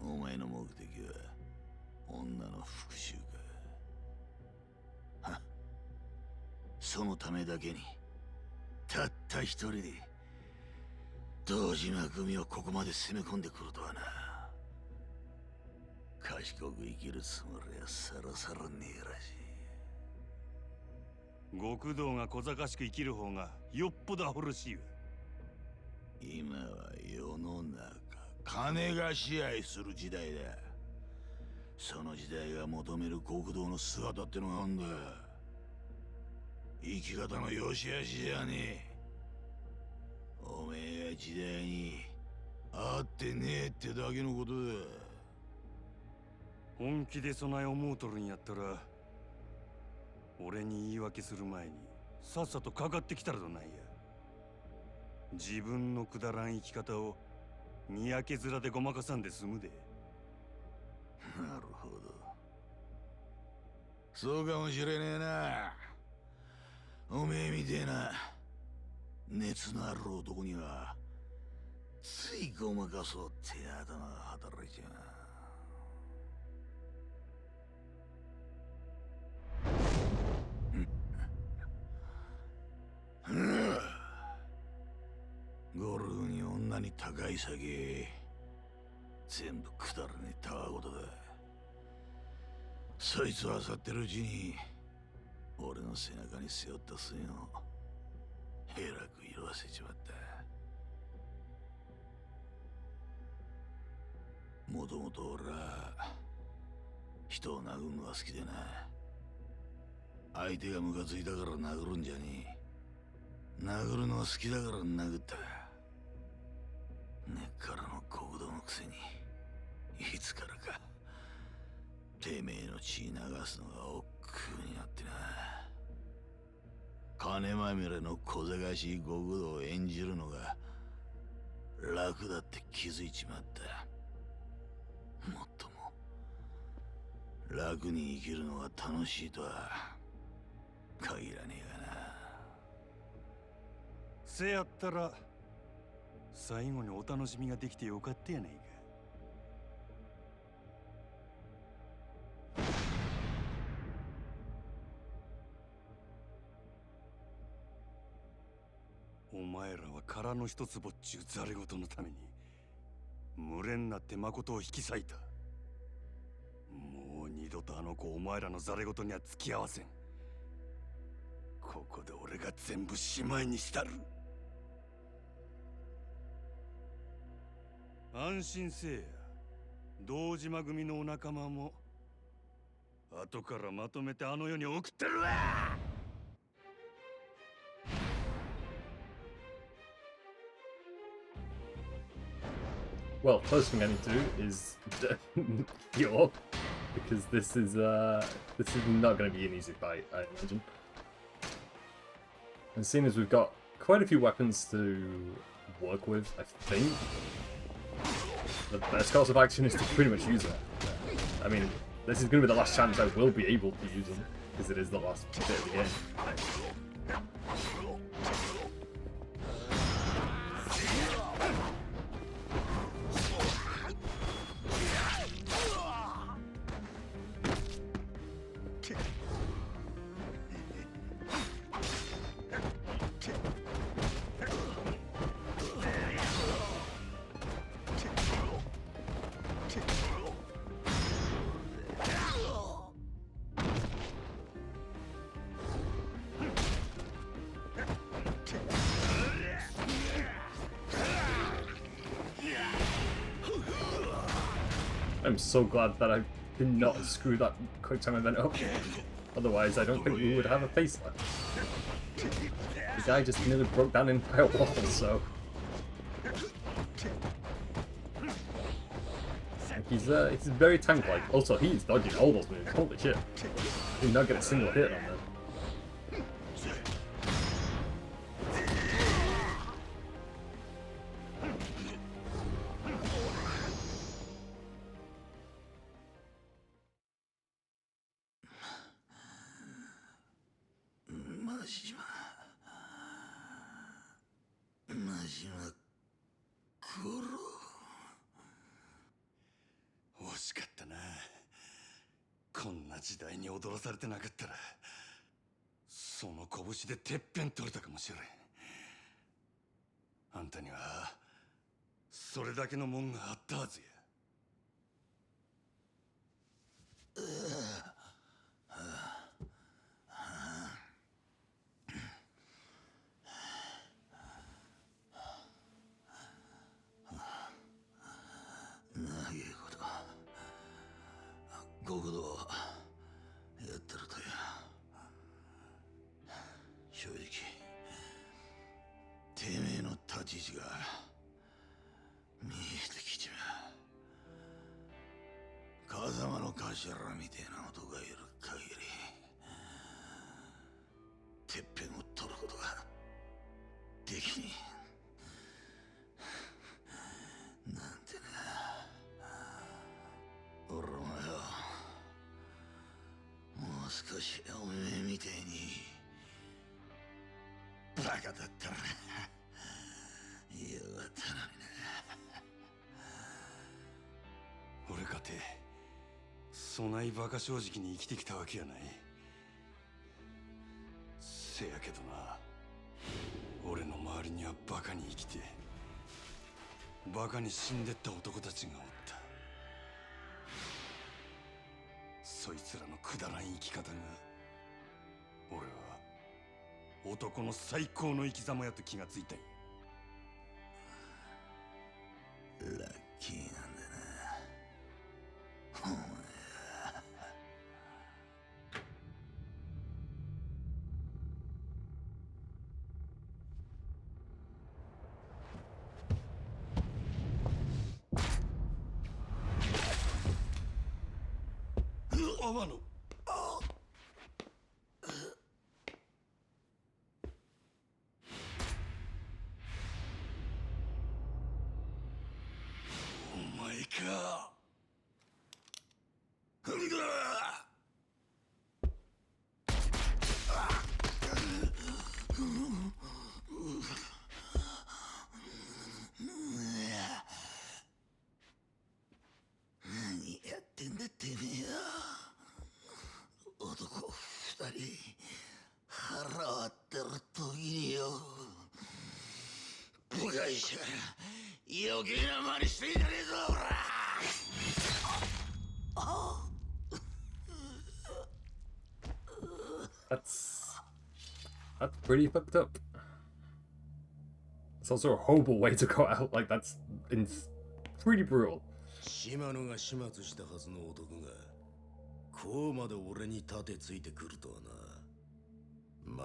お前の目的は女の復讐か。はっ。そのためだけにたった一人で堂島組をここまで攻め込んでくるとはな。賢く生きるつもりはさらさらねえらしい。極道が小賢しく生きる方がよっぽどアホらしいわ。今は世の中、金が支配する時代だ。その時代が求める極道の姿ってのがあんだ。生き方の良し悪しじゃねえ。おめえが時代に合ってねえってだけのことだ。本気で備え思うとるんやったら、俺に言い訳する前にさっさとかかってきたらどないや。自分のくだらん生き方をにやけ面でごまかさんで済むで。なるほど。そうかもしれねえな。おめえみてえな熱のある男にはついごまかそうって頭が働いちゃう。ゴルフに女に高い酒、全部くだらねえたわごとだ。そいつを漁ってるうちに俺の背中に背負った水をえらく色あせちまった。もともと俺は人を殴るのが好きでな。相手がムカついたから殴るんじゃねえ。殴るのが好きだから殴った。根っからの極道のくせにいつからかてめえの血流すのが億劫になってな。金まみれの小賢しい極道を演じるのが楽だって気づいちまった。もっとも楽に生きるのが楽しいとは限らねえがな。せやったら最後にお楽しみができてよかったやないか。お前らは殻の一つぼっちゅうざれ言のために群れになって誠を引き裂いた。もう二度とあの子お前らのざれ言には付き合わせん。ここで俺が全部しまいにしたる。安心せえや。堂島組のお仲間も後からまとめてあの世に送ってるわ。Well, first thing I need to do is heal up, because this is not going to be an easy fight, I imagine. And seeing as we've got quite a few weapons to work with, I think the best course of action is to pretty much use it. I mean, this is going to be the last chance I will be able to use them, because it is the last bit of the game. I'm so glad that I did not screw that quick time event up. Otherwise, I don't think we would have a face left. The guy just nearly broke down an entire wall, so... He's very tank-like. Also, he is dodging all those moves. Holy shit. Did not get a single hit on them.こんな時代に踊らされてなかったらその拳でてっぺん取れたかもしれん。あんたにはそれだけのもんがあったはずや。国土をやってるとよ。正直てめえの立ち位置が見えてきちまう。風間の頭みてえな男がいる限りてっぺんを取ることができねえ。なんてな。俺もよ、もう少しおめえみてえにバカだったらよかったのにな。俺かてそないバカ正直に生きてきたわけやない。せやけどな、俺の周りにはバカに生きてバカに死んでった男たちがおった。そいつらのくだらん生き方が俺は男の最高の生き様やと気がついたんや。ラッキーなんだな、お前。天野、お前か。何やってんだてめえよ。男二人腹割ってる時によ、部外者余計な真似してんじゃねえぞ、ほら。That's pretty fucked up. It's also a horrible way to go out. Like that's pretty brutal. 島野が始末したはずの男がこうまで俺に盾ついてくるとはな。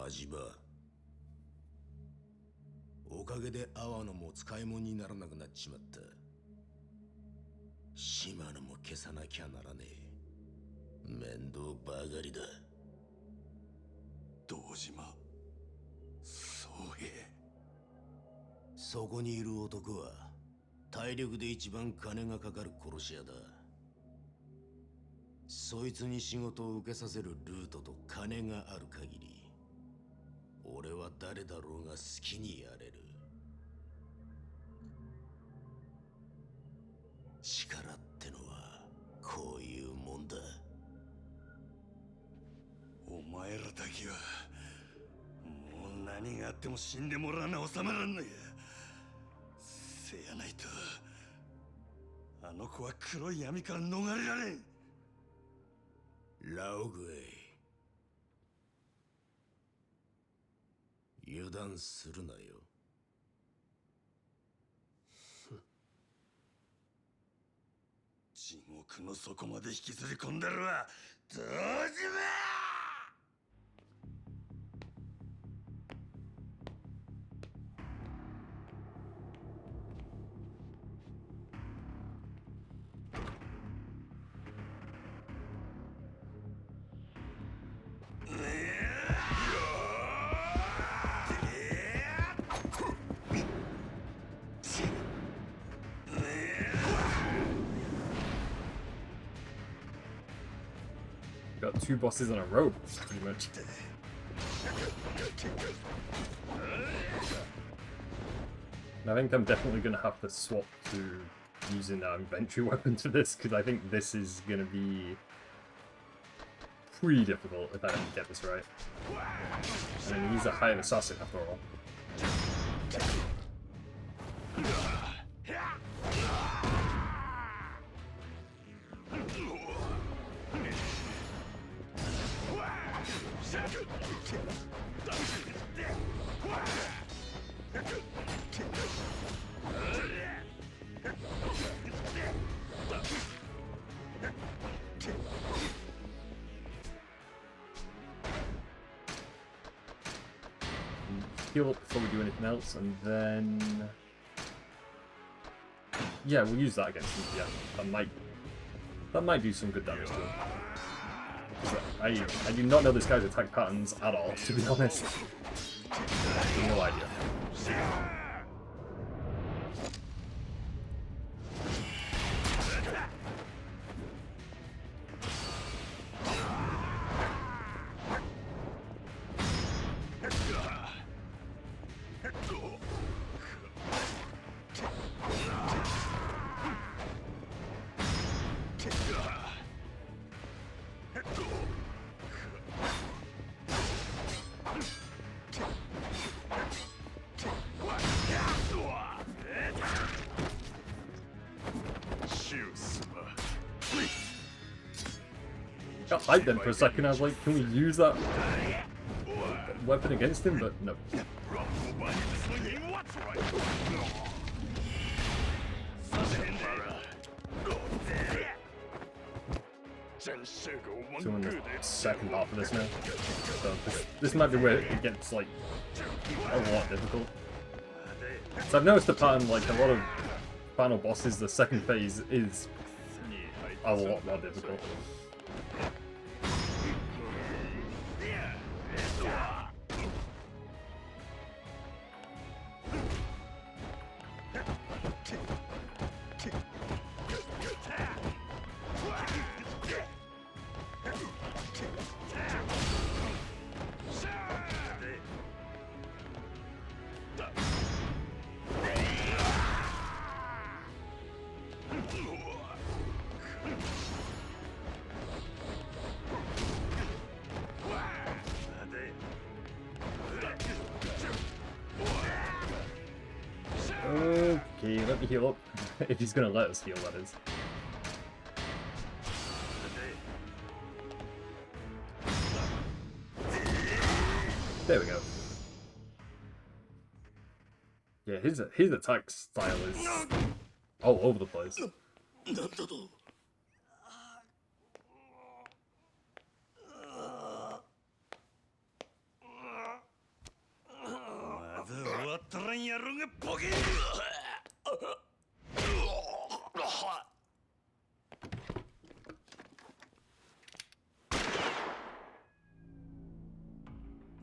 マジバおかげで阿波野も使い物にならなくなっちまった。島野も消さなきゃならねえ。面倒ばかりだ。堂島宗平、そこにいる男は体力で一番金がかかる殺し屋だ。そいつに仕事を受けさせるルートと金がある限り、俺は誰だろうが好きにやれる。力ってのはこういうもんだ。お前らだけはもう何があっても死んでもらわな収まらんのや。せやないとあの子は黒い闇から逃れられん。ラオグエイ、油断するなよ。地獄の底まで引きずり込んだるわ堂島。Got two bosses on a rope, pretty much. And I think I'm definitely going to have to swap to using our inventory weapon for this, because I think this is going to be pretty difficult if I don't get this right. And he's a hired assassin after all. heal up before we do anything else, and then yeah, we'll use that against him. Yeah, that might do some good damage to him. I do not know this guy's attack patterns at all, to be honest. No idea. Got hyped then for a second. I was like, can we use that weapon against him? But no. So we're in the second half of this now. So this might be where it gets like a lot difficult. So I've noticed the pattern, like a lot of final bosses, the second phase is a lot more difficult. Okay, let me heal up. If he's gonna let us heal, that is. There we go. Yeah, his attack style is all over the place.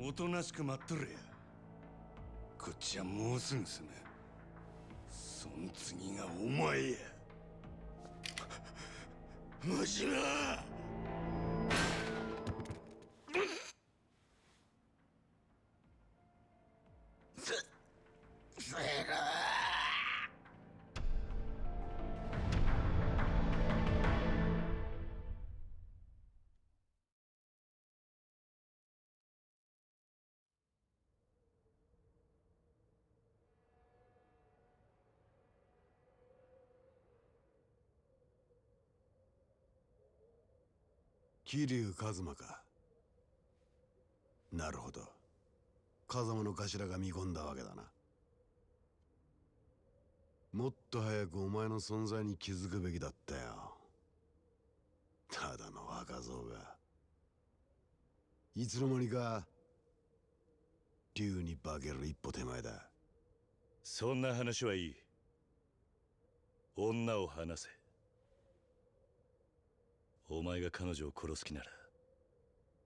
おとなしく待っとれや。こっちはもうすぐ済む。その次がお前や。もしも。桐生一馬か。なるほど。風間の頭が見込んだわけだな。もっと早くお前の存在に気づくべきだったよ。ただの若造が。いつの間にか竜に化ける一歩手前だ。そんな話はいい。女を離せ。お前が彼女を殺す気なら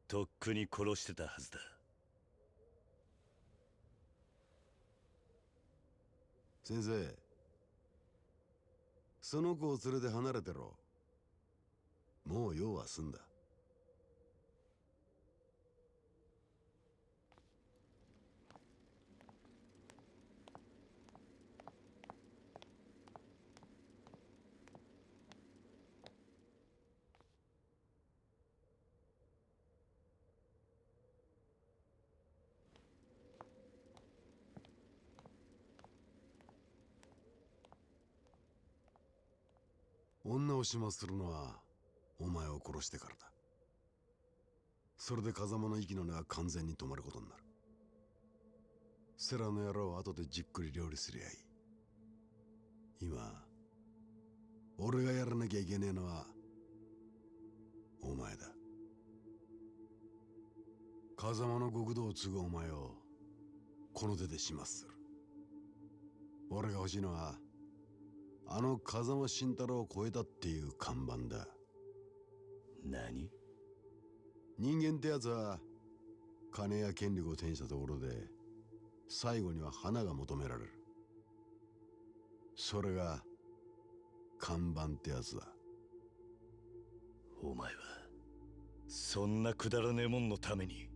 とっくに殺してたはずだ。先生、その子を連れて離れてろ。もう用は済んだ。女を始末するのはお前を殺してからだ。それで風間の息の根は完全に止まることになる。セラの野郎は後でじっくり料理すりゃいい。今俺がやらなきゃいけねえのはお前だ。風間の極道を継ぐお前をこの手で始末する。俺が欲しいのはあの風間慎太郎を超えたっていう看板だ。何？人間ってやつは金や権力を手にしたところで最後には花が求められる。それが看板ってやつだ。お前はそんなくだらねえもんのために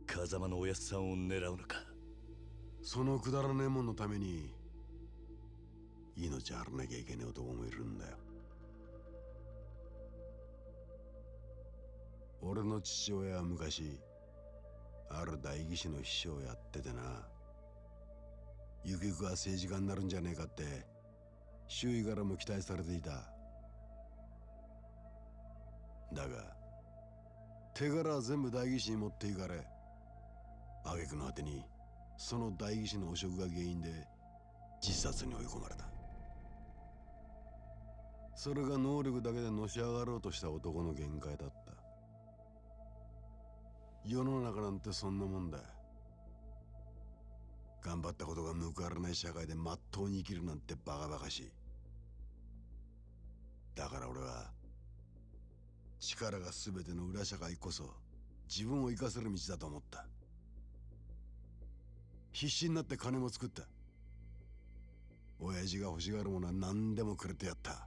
風間のおやっさんを狙うのか？そのくだらねえもんのために命張らなきゃいけねえ男もいるんだよ。俺の父親は昔ある代議士の秘書をやっててな、ゆくゆくは政治家になるんじゃねえかって周囲からも期待されていた。だが手柄は全部代議士に持っていかれ、挙句の果てにその代議士の汚職が原因で自殺に追い込まれた。それが能力だけでのし上がろうとした男の限界だった。世の中なんてそんなもんだ。頑張ったことが報われない社会でまっとうに生きるなんてバカバカしい。だから俺は力が全ての裏社会こそ自分を生かせる道だと思った。必死になって金も作った。親父が欲しがるものは何でもくれてやった。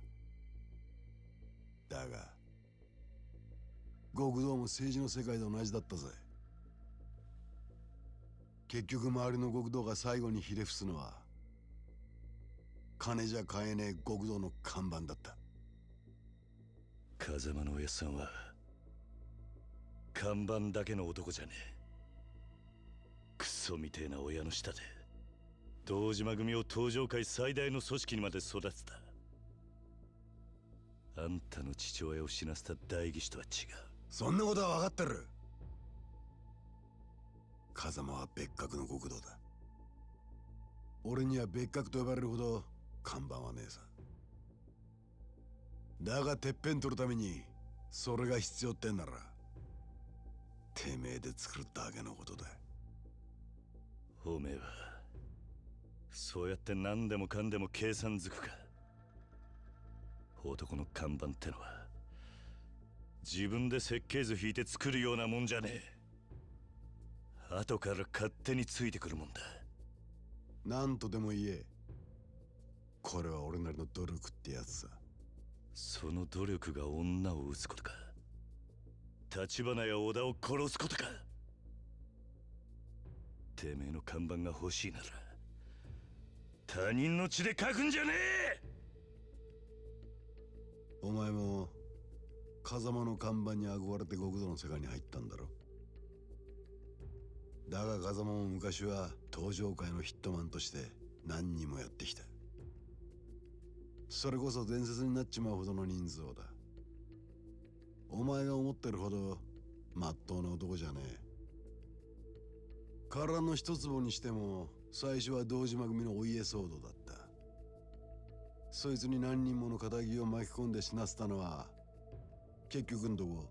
だが極道も政治の世界と同じだったぜ。結局周りの極道が最後にひれ伏すのは金じゃ買えねえ極道の看板だった。風間のおやっさんは看板だけの男じゃねえ。クソみてえな親の下で堂島組を東上界最大の組織にまで育てた。あんたの父親を死なせた代議士とは違う。そんなことは分かってる。風間は別格の極道だ。俺には別格と呼ばれるほど看板はねえさ。だがてっぺん取るためにそれが必要ってんならてめえで作るだけのことだ。おめえはそうやって何でもかんでも計算づくか。男の看板ってのは自分で設計図引いて作るようなもんじゃねえ。後から勝手についてくるもんだ。何とでも言え。これは俺なりの努力ってやつさ。その努力が女を撃つことか。橘や織田を殺すことか。てめえの看板が欲しいなら他人の血で書くんじゃねえ。お前も風間の看板に憧れて極道の世界に入ったんだろ。だが風間も昔は東上界のヒットマンとして何人もやってきた。それこそ伝説になっちまうほどの人数だ。お前が思ってるほどまっとうな男じゃねえ。殻の一坪にしても最初は堂島組のお家騒動だった。そいつに何人もの仇を巻き込んで死なせたのは結局んとこ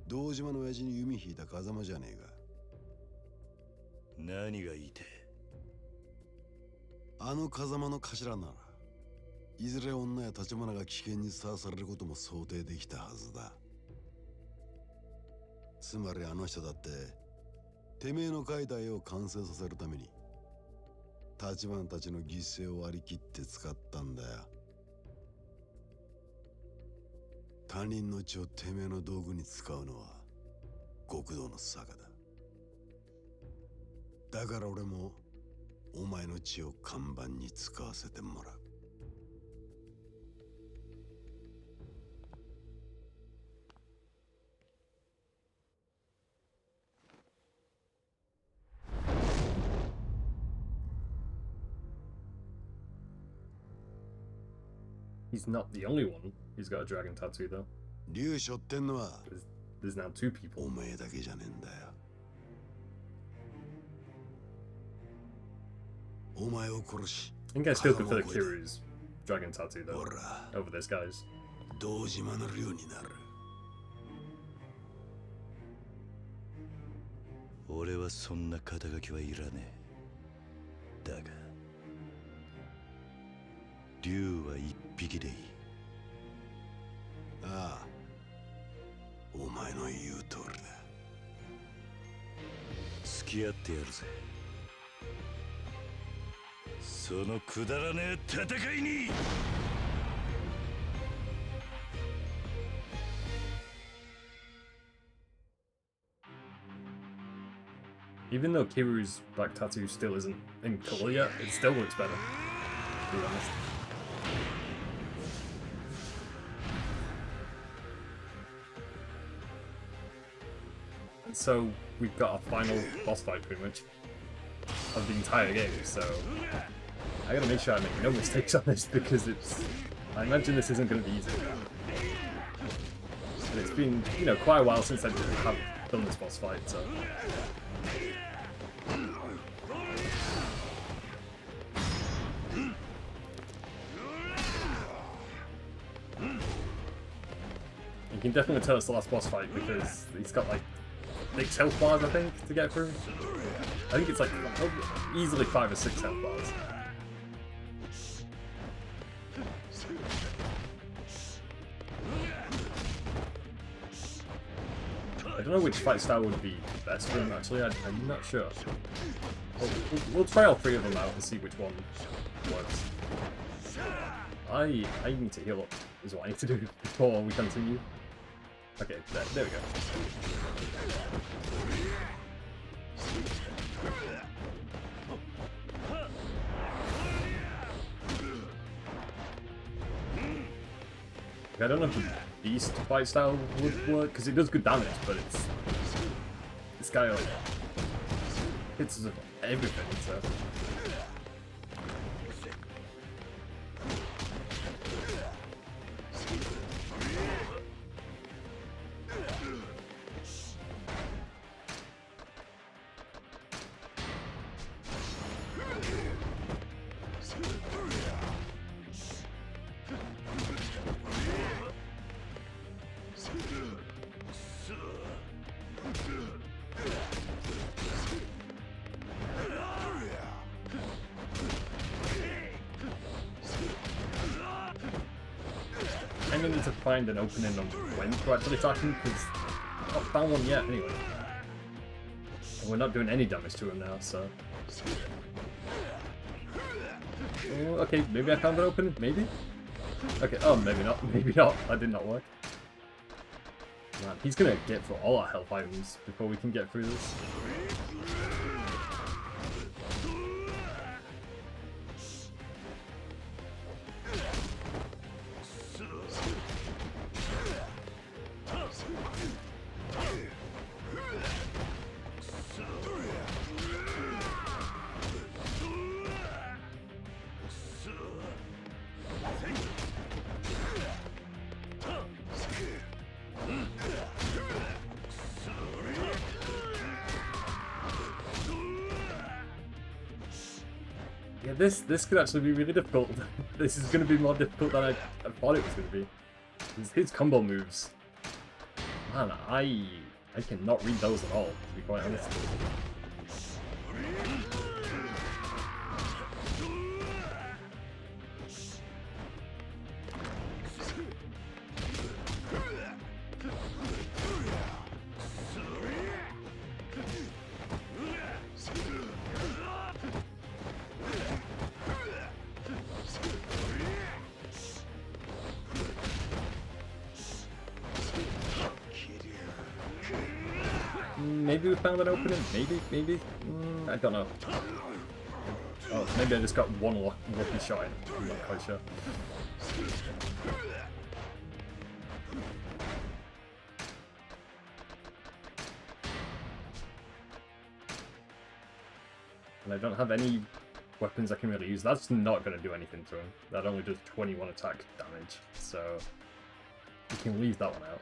堂島の親父に弓引いた風間じゃねえか。何が言いてえ。あの風間の頭ならいずれ女や橘が危険にさらされることも想定できたはずだ。つまりあの人だっててめえの描いた絵を完成させるために橘たちの犠牲を割り切って使ったんだよ。他人の血をてめえの道具に使うのは極道の坂だ。だから俺もお前の血を看板に使わせてもらう。He's not the only one who's got a dragon tattoo, though. 竜背負ってんのは There's now two people. お前だけじゃねえんだよ。お前を殺し I think I still prefer Kiru's dragon tattoo, though, ほら over this guy's. 堂島の竜になる。俺はそんな肩書きはいらねえ。だが竜は一匹でいい。ああ、お前の言う通りだ。付き合ってやるぜ。そのくだらねえ戦いに。Even though Kiru's black tattoo still isn't in color yet, it still looks better, to be honest. And so we've got our final boss fight pretty much of the entire game, so I gotta make sure I make no mistakes on this because I imagine this isn't gonna be easy. And it's been, you know, quite a while since I have done this boss fight, so. You can definitely tell it's the last boss fight because he's got like 6 health bars, I think, to get through. I think it's like easily 5 or 6 health bars. I don't know which fight style would be best for him actually, I'm not sure. We'll try all 3 of them out and see which one works. I need to heal up is what I need to do before we continue. Okay, there we go. I don't know if the beast fight style would work, because it does good damage, but it's... This guy like hits us with everything, so... I need to find an opening on when to actually attack him, because I've not found one yet anyway. And we're not doing any damage to him now, so... Oh, okay, maybe I found an opening, maybe? Okay, oh, maybe not, maybe not, that did not work. Man, he's gonna get through all our health items before we can get through this. Yeah, this could actually be really difficult. This is going to be more difficult than I thought it was going to be. His combo moves, man, I cannot read those at all, to be quite honest. Maybe we found an opening, maybe? I don't know. Oh, maybe I just got one lucky shot in, I'm not quite sure. And I don't have any weapons I can really use. That's not going to do anything to him. That only does 21 attack damage, so we can leave that one out.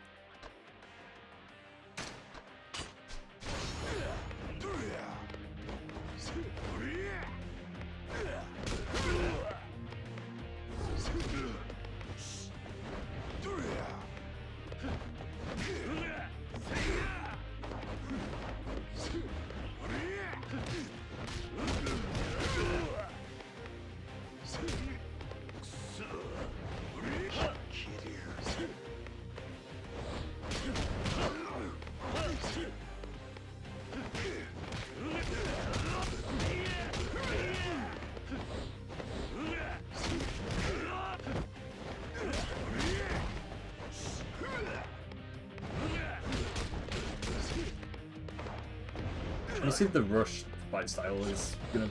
Let me see if the rush fight style is gonna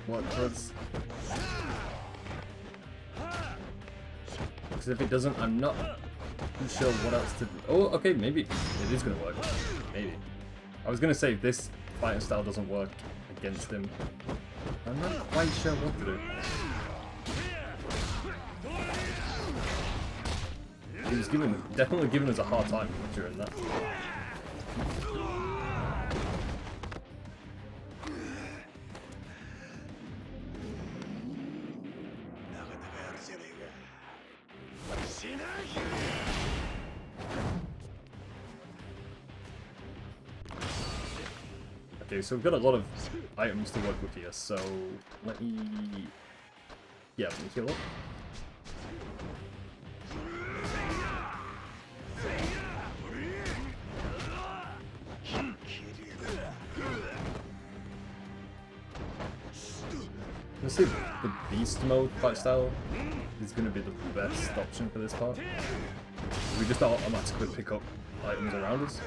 work for us. Because if it doesn't, I'm not too sure what else to do. Oh, okay, maybe it is gonna work. Maybe. I was gonna say if this fighting style doesn't work against him, I'm not quite sure what to do. He was definitely giving us a hard time during that. Okay, so we've got a lot of items to work with here, so let me... Yeah, let me heal up. Let's see, the beast mode fight style is going to be the best option for this part. We just automatically pick up items around us.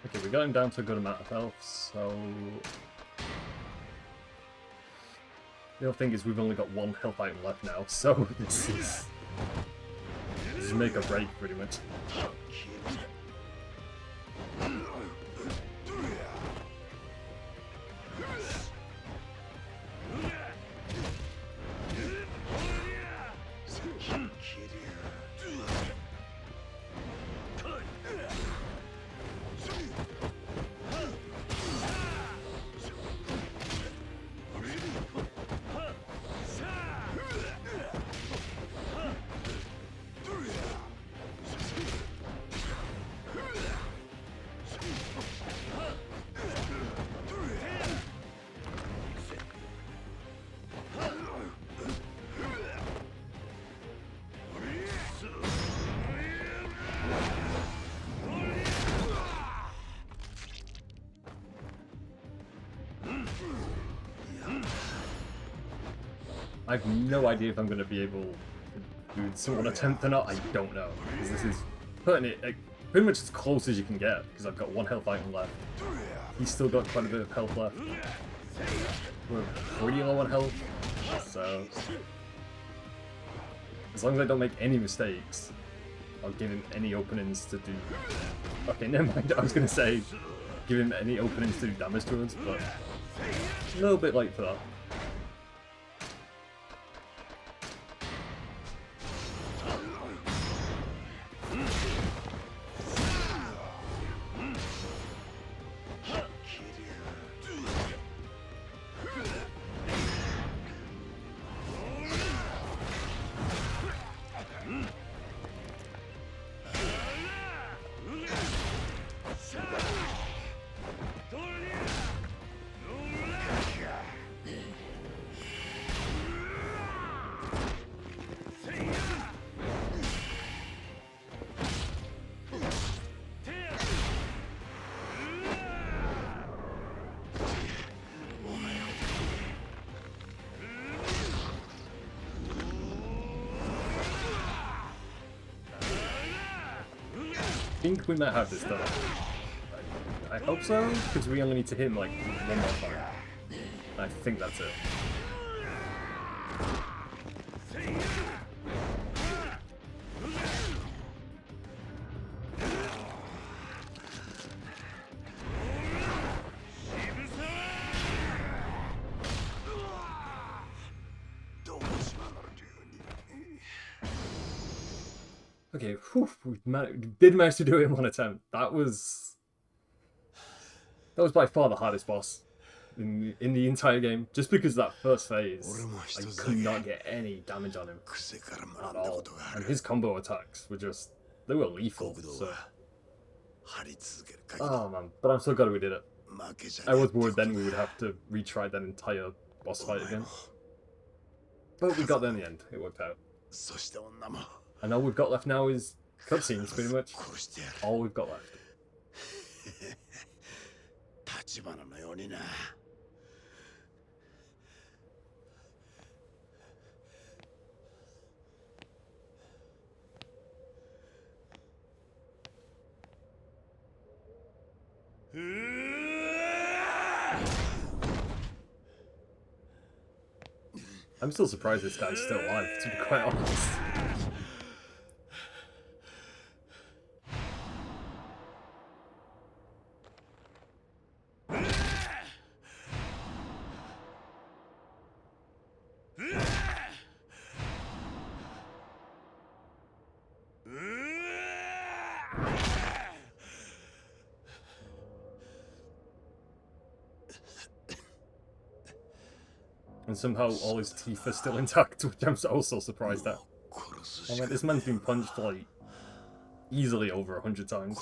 Okay, we got him down to a good amount of health, so... The other thing is we've only got one health item left now, so this is make or break, pretty much. I have no idea if I'm going to be able to do someone attempt or not. I don't know, because this is putting it like, pretty much as close as you can get, because I've got one health item left. He's still got quite a bit of health left. We're pretty low on health, so as long as I don't make any mistakes, I'll give him any openings to do... Okay, never mind, I was going to say give him any openings to do damage to us, but a little bit late for that. I think we might have this done. I hope so, because we only need to hit him like one more time. I think that's it. Okay, whew, we did manage to do it in one attempt. That was That was by far the hardest boss in the entire game, just because that first phase, I could not get any damage on him at all, and his combo attacks were just, they were lethal. So, oh man, but I'm so glad we did it. I was worried then we would have to retry that entire boss fight again, but we got there in the end. It worked out. And all we've got left now is cutscenes, pretty much. All we've got left. I'm still surprised this guy's still alive, to be quite honest. And somehow all his teeth are still intact, which I'm also surprised at. I'm like, this man's been punched like easily over 100 times.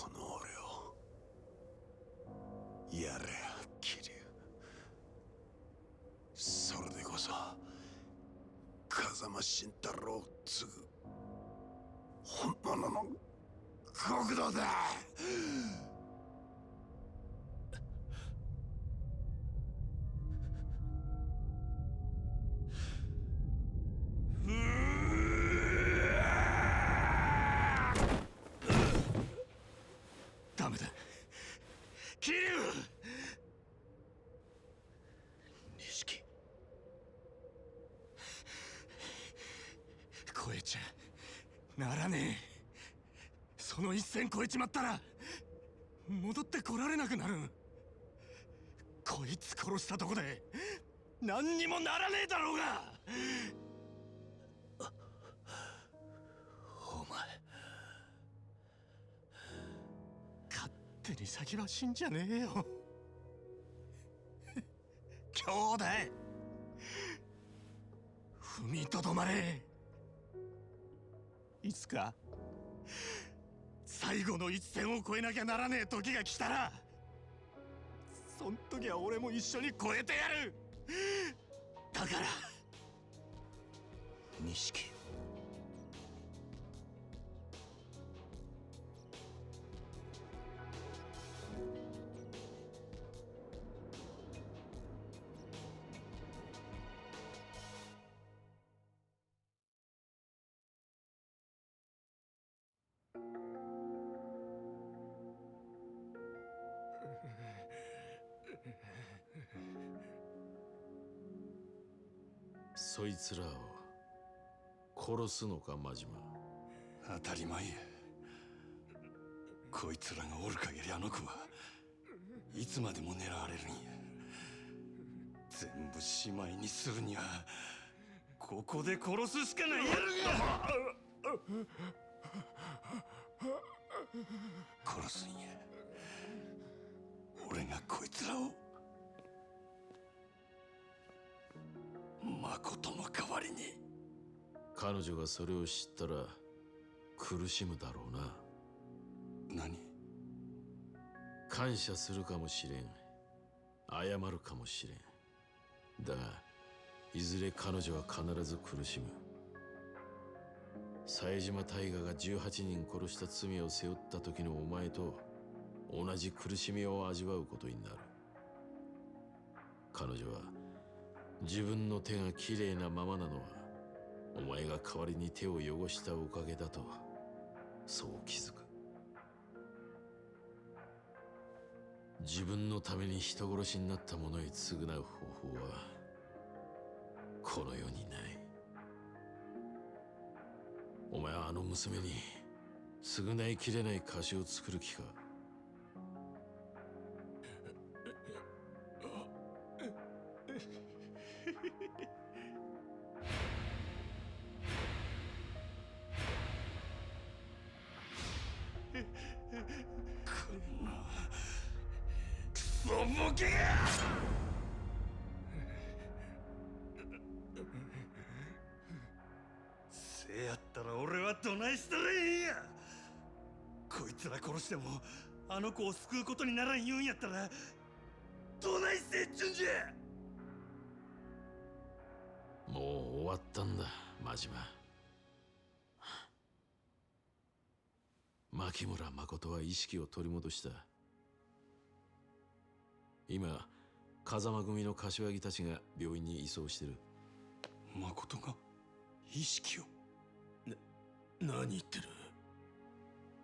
超えちゃならねえ。その一線超えちまったら戻ってこられなくなる。こいつ殺したとこで何にもならねえだろうが。お前勝手に先は死んじゃねえよ。兄弟踏みとどまれ。いつか最後の一線を越えなきゃならねえ時が来たら、そん時は俺も一緒に越えてやる。だから錦、そいつらを殺すのか、マジマ。当たり前や。こいつらがおる限りあの子はいつまでも狙われるんや。全部しまいにするにはここで殺すしかないやるが。殺すんや。俺がこいつらを誠の代わりに。彼女がそれを知ったら苦しむだろうな。何？感謝するかもしれん、謝るかもしれん。だがいずれ彼女は必ず苦しむ。冴島大河が18人殺した罪を背負った時のお前と同じ苦しみを味わうことになる。彼女は自分の手がきれいなままなのはお前が代わりに手を汚したおかげだとそう気づく。自分のために人殺しになった者へ償う方法はこの世にない。お前はあの娘に償いきれない貸しを作る気か。クソソボケが。せやったら俺はどないしたらええんや。こいつら殺してもあの子を救うことにならん言うんやったらどないせっちゅんじゃ。もう終わったんだ、真島。牧村誠は意識を取り戻した。今、風間組の柏木たちが病院に移送してる。誠が意識を。何言ってる。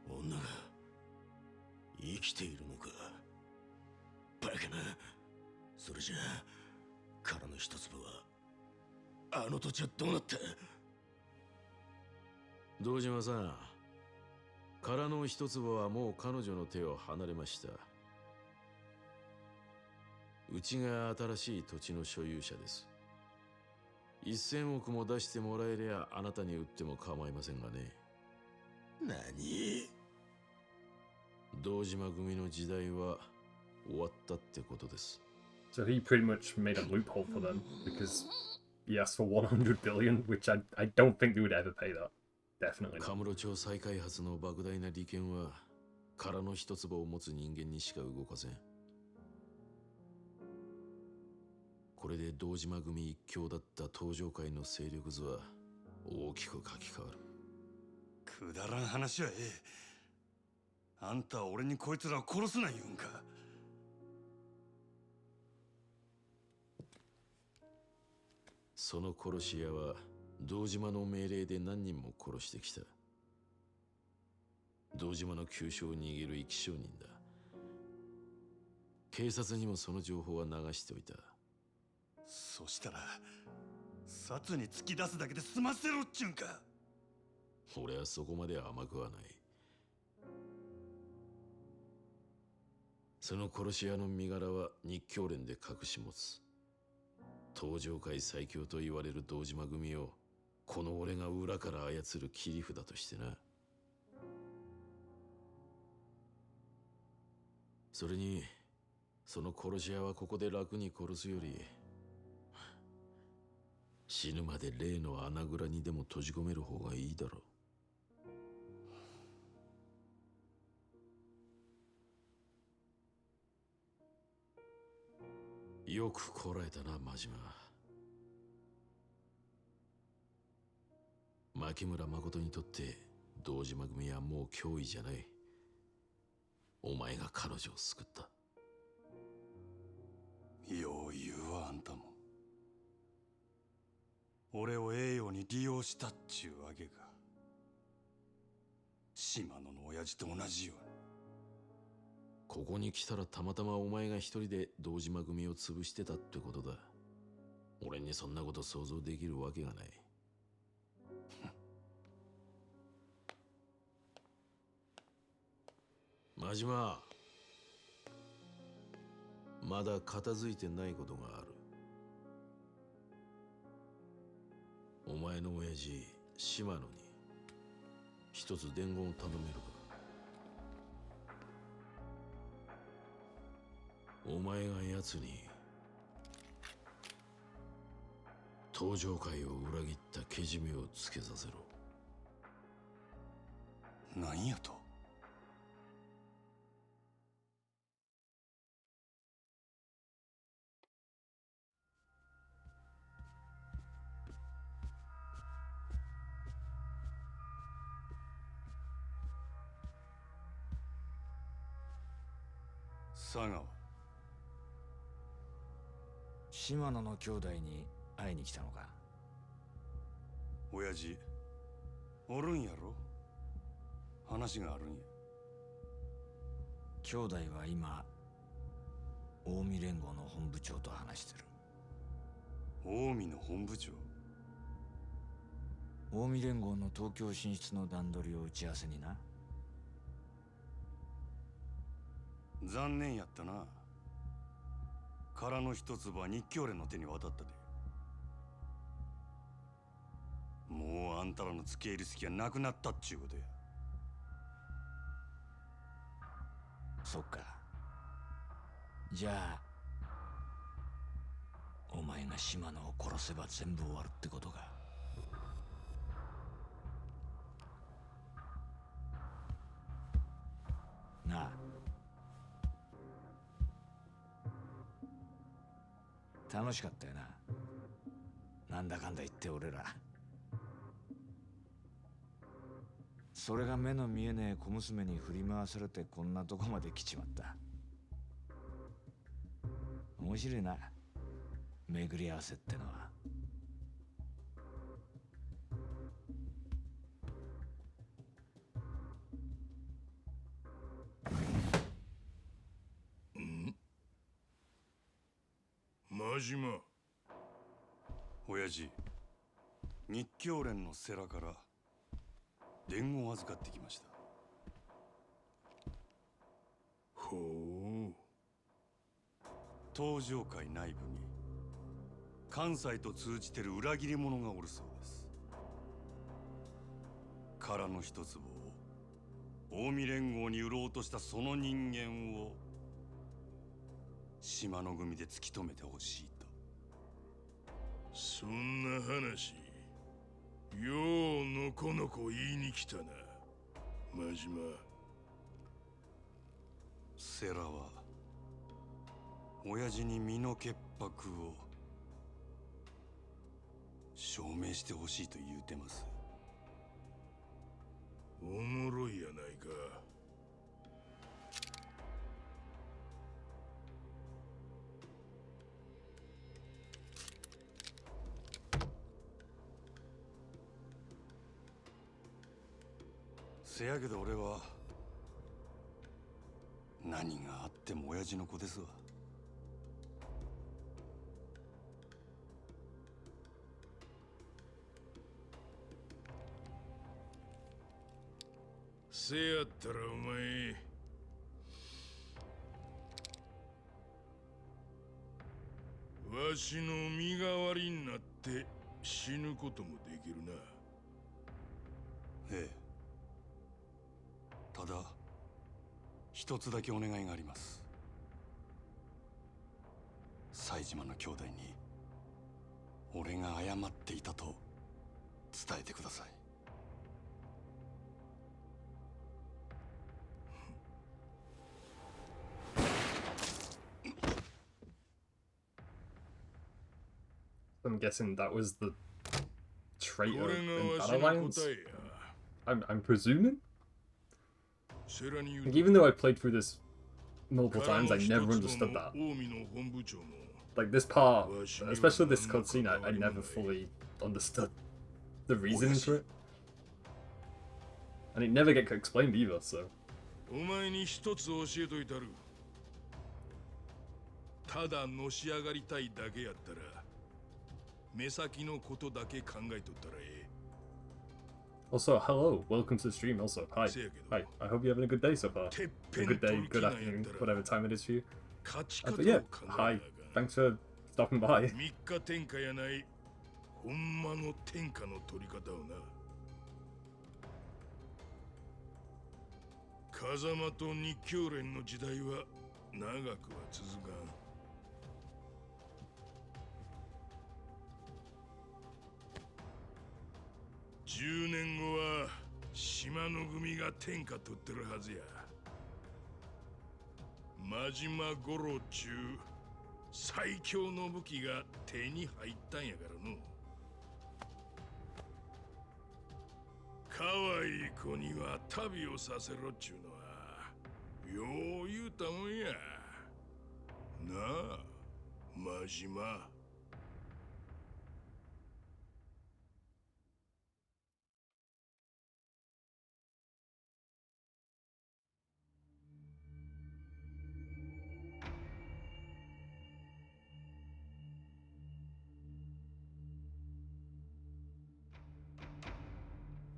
女が生きているのか。バカな。それじゃあ殻の一粒はあの土地はどうなった。堂島さん、殻の一粒はもう彼女の手を離れました。うちが新しい土地の所有者です。1000億も出してもらえりゃあなたに売っても構いませんがね。何。堂島組の時代は終わったってことです。So he pretty much made a loophole for them because he asked for 100 billion, which I don't think they would ever pay that. Definitely not. カムロ町再開発の莫大な利権は殻の一粒を持つ人間にしか動かせん。これで堂島組一強だった東上界の勢力図は大きく書き換わる。くだらん話はええ。あんたは俺にこいつらを殺すな言うんか。その殺し屋は堂島の命令で何人も殺してきた。堂島の急所を握る生き証人だ。警察にもその情報は流しておいた。そしたら殺に突き出すだけで済ませろっちゅうんか。俺はそこまで甘くはない。その殺し屋の身柄は日教連で隠し持つ。東上界最強と言われる堂島組をこの俺が裏から操る切り札としてな。それにその殺し屋はここで楽に殺すより死ぬまで例の穴蔵にでも閉じ込める方がいいだろう。よくこらえたな、真島。牧村誠にとって堂島組はもう脅威じゃない。お前が彼女を救った。よう言うわ、あんたも。俺をええように利用したっちゅうわけか。島野の親父と同じように。ここに来たらたまたまお前が一人で堂島組を潰してたってことだ。俺にそんなこと想像できるわけがない。真島、まだ片付いてないことがある。お前の親父島野に一つ伝言を頼めるか。お前が奴に東上界を裏切ったけじめをつけさせろ。何やと。佐川。島野の兄弟に会いに来たのか。親父おるんやろ。話があるんや。兄弟は今近江連合の本部長と話してる。近江の本部長。近江連合の東京進出の段取りを打ち合わせにな。残念やったな。殻の一粒は日教連の手に渡ったで。もうあんたらの付け入る隙はなくなったっちゅうことや。そっか。じゃあお前が島野を殺せば全部終わるってことか。なあ、楽しかったよな。なんだかんだ言って俺ら。それが目の見えねえ小娘に振り回されてこんなとこまで来ちまった。面白いな、巡り合わせってのは。真島。親父、日教連の世良から伝言を預かってきました。ほう。東上界内部に関西と通じてる裏切り者がおるそうです。殻の一粒を近江連合に売ろうとしたその人間を島の組で突き止めてほしいと。そんな話ようのこのこ言いに来たな、真島。世良は親父に身の潔白を証明してほしいと言うてます。おもろいやないか。せやけど俺は何があっても親父の子ですわ。せやったらお前わしの身代わりになって死ぬこともできるな。ええ。ただ一つだけお願いがあります。西島の兄弟に俺が謝っていたと伝えてください。I'm guessing that was the traitor これ in がわ that しの alliance? 答えや。I'm presuming? セラに言う Like, even though I played through this multiple 殻 times, の I 一 never 粒 understood も that. 近江の本部長も Like, this part, especially this cutscene, I never fully understood the reasoning for it. And it never get explained either, so... お前に一つ教えといたる。ただのし上がりたいだけやったら目先のことだけ考えとったらええ。 Also, hello, welcome to the stream also. Hi. Hi, I hope you're having a good day so far. A good day, good afternoon, whatever time it is for you. 勝ち But 方 yeah, を考えなあ hi, かん。 thanks for stopping by. 三日天下やないほんまの天下の取り方をな。風間と日教連の時代は長くは続かん。10年後は島の組が天下取ってるはずや。真島五郎中最強の武器が手に入ったんやからの。可愛い子には旅をさせろっちゅうのはよう言うたもんやなあ、真島。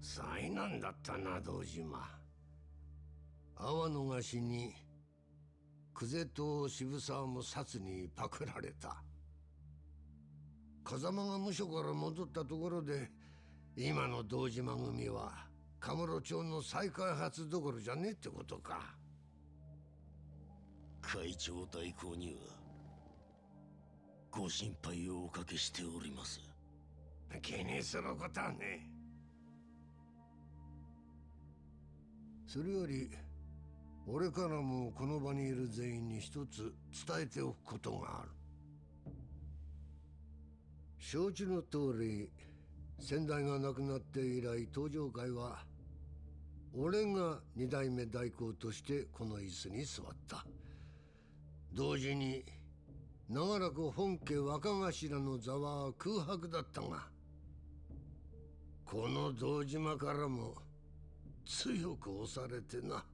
災難だったな、堂島。阿野が死に久世と渋沢も殺にパクられた。風間が無所から戻ったところで今の堂島組はカムロ町の再開発どころじゃねえってことか。く会長代行にはご心配をおかけしております。気にすることはね。それより俺からもこの場にいる全員に一つ伝えておくことがある。承知の通り、先代が亡くなって以来登場会は俺が二代目代行としてこの椅子に座った。同時に長らく本家若頭の座は空白だったが、この堂島からも強く押されてな、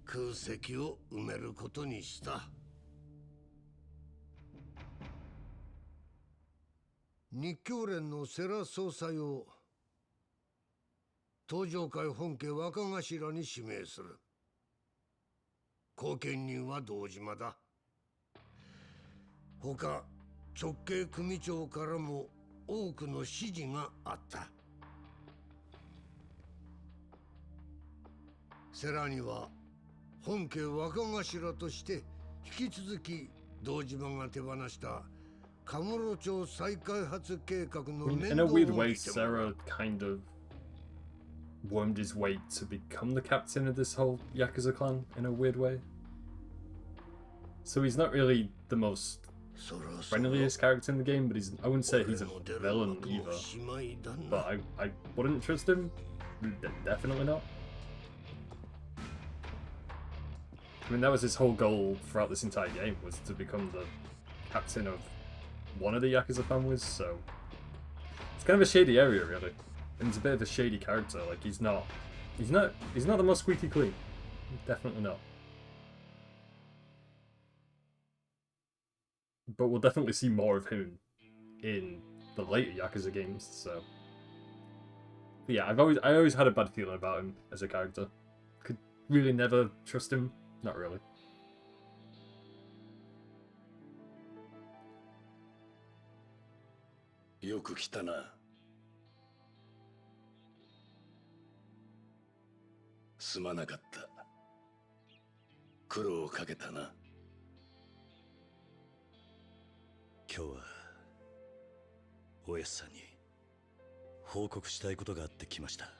空席を埋めることにした。日教連の世良総裁を登場会本家若頭に指名する。後見人は堂島だ。他直系組長からも多くの指示があった。世良には本家若頭として引き続き堂島が手放したカムロ町再開発計画の I mean, 面 in 倒 a を weird 見 way, てもらう。 Sarah kind of wormed his way to become the captain of this whole Yakuza clan in a weird way. So he's not really the most friendliest character in the game, but I wouldn't say he's a villain either. But I wouldn't trust him. Definitely not. I mean, that was his whole goal throughout this entire game, was to become the captain of one of the Yakuza families, so it's kind of a shady area, really. And he's a bit of a shady character. Like, he's not the most squeaky clean. Definitely not. But we'll definitely see more of him in the later Yakuza games, so. But yeah, I always had a bad feeling about him as a character. Could really never trust him. Not really. よく来たな。すまなかった。苦労をかけたな。今日はおやすさんに報告したいことがあって来ました。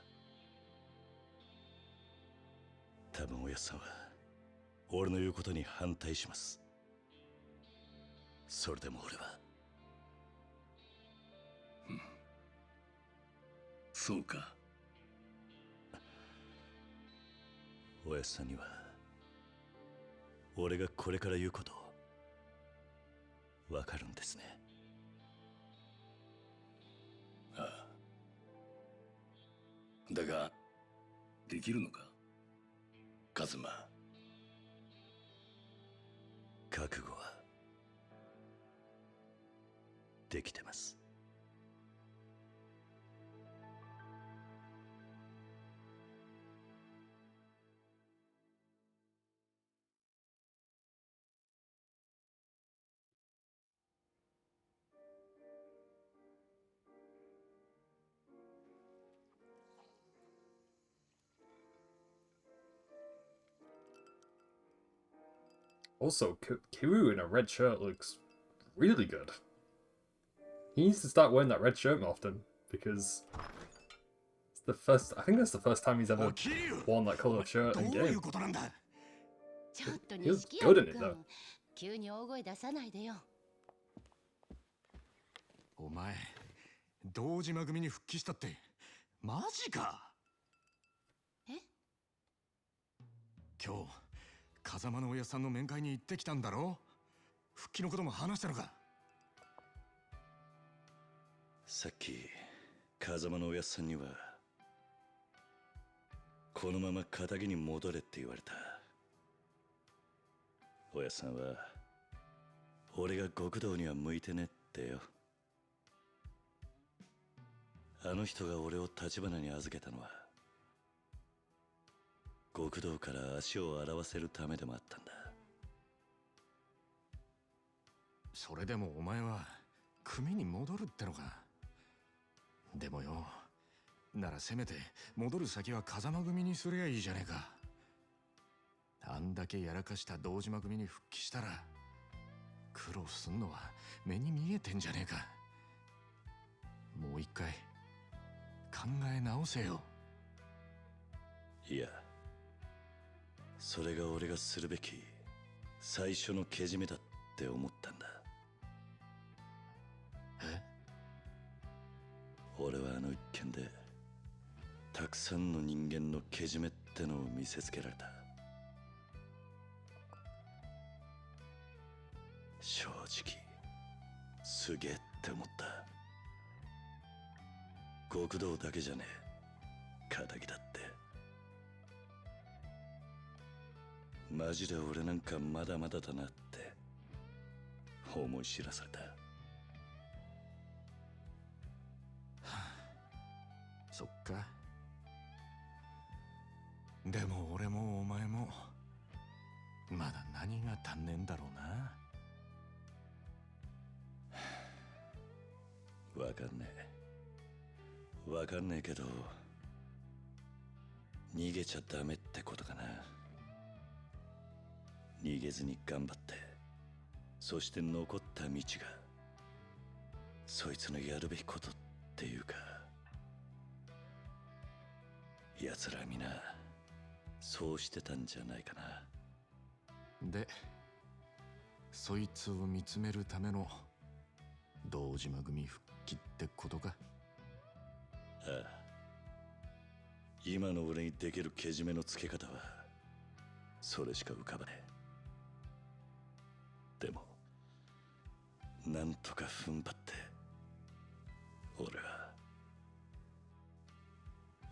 多分おやすさんは俺の言うことに反対します。それでも俺は。そうか。おやすさんには俺がこれから言うことわかるんですね。ああ。だができるのか、カズマ。覚悟はできてます。Also, Kiryu in a red shirt looks really good. He needs to start wearing that red shirt more often, because it's the first. I think that's the first time he's ever worn that color of shirt in game. He looks good in it though. 急に大声出さないでよ。お前、堂島組に復帰したってマジか。え？今日風間の親さんの面会に行ってきたんだろ。復帰のことも話したのか。さっき風間の親さんにはこのまま仇に戻れって言われた。親さんは俺が極道には向いてねってよ。あの人が俺を立花に預けたのは極道から足を洗わせるためでもあったんだ。それでもお前は組に戻るってのか。でもよ、ならせめて戻る先は風間組にすりゃいいじゃねえか。あんだけやらかした堂島組に復帰したら苦労すんのは目に見えてんじゃねえか。もう一回考え直せよ。いや、それが俺がするべき最初のけじめだって思ったんだ。え？俺はあの一件でたくさんの人間のけじめってのを見せつけられた。正直すげえって思った。極道だけじゃねえ、仇だって。マジで俺なんかまだまだだなって思い知らされた。そっか。でも俺もお前もまだ何が足んねえんだろうな。わかんねえ。わかんねえけど、逃げちゃダメってことかな。逃げずに頑張って、そして残った道がそいつのやるべきことっていうか、奴ら皆そうしてたんじゃないかな。で、そいつを見つめるための堂島組復帰ってことか。ああ、今の俺にできるけじめのつけ方はそれしか浮かばねえ。でもなんとか踏ん張って俺は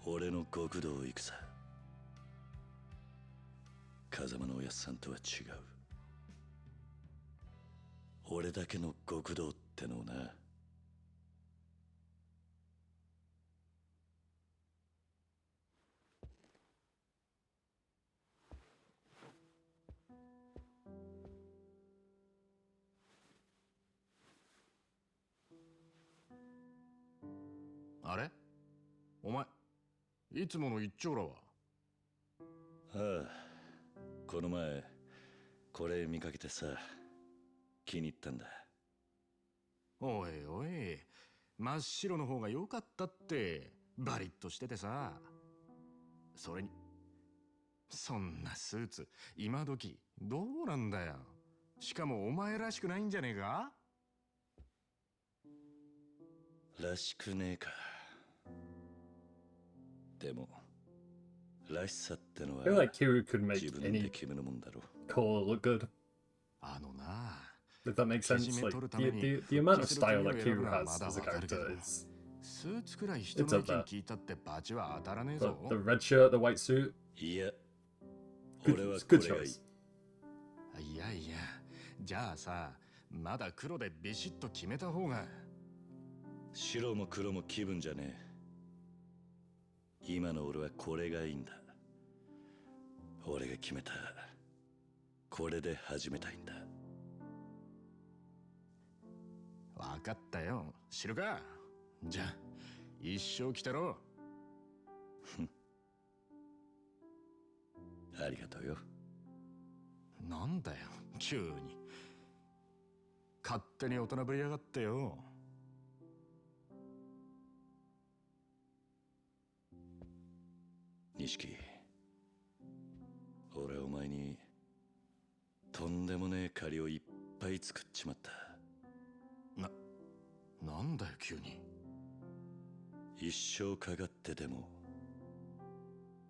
俺の極道を行くさ。風間のおやっさんとは違う、俺だけの極道ってのをな。あれ？お前、いつもの一丁羅は？ああ、この前これ見かけてさ、気に入ったんだ。おいおい、真っ白の方が良かったって。バリッとしててさ。それにそんなスーツ今時どうなんだよ。しかもお前らしくないんじゃねえか？らしくねえか。でもらしさってのは I feel like Kiru could make 自分で any 決めるもんだろ。 color look good. あのな、 If that makes sense, like the amount of style that Kiru has as a character is スーツくらい人の意見聞いたってバチは当たらねえぞ。 the red shirt, the white suit. いや、 Good, 俺は it's こ good れがいい。 choice. いやいや、じゃあさ、まだ黒でビシッと決めた方が。白も黒も気分じゃねえ。今の俺はこれがいいんだ。俺が決めたこれで始めたいんだ。わかったよ、知るか。じゃあ一生来てろ。ありがとうよ。なんだよ急に、勝手に大人ぶりやがってよ。錦、俺お前にとんでもねえ借りをいっぱい作っちまった。なんだよ急に。一生かかってでも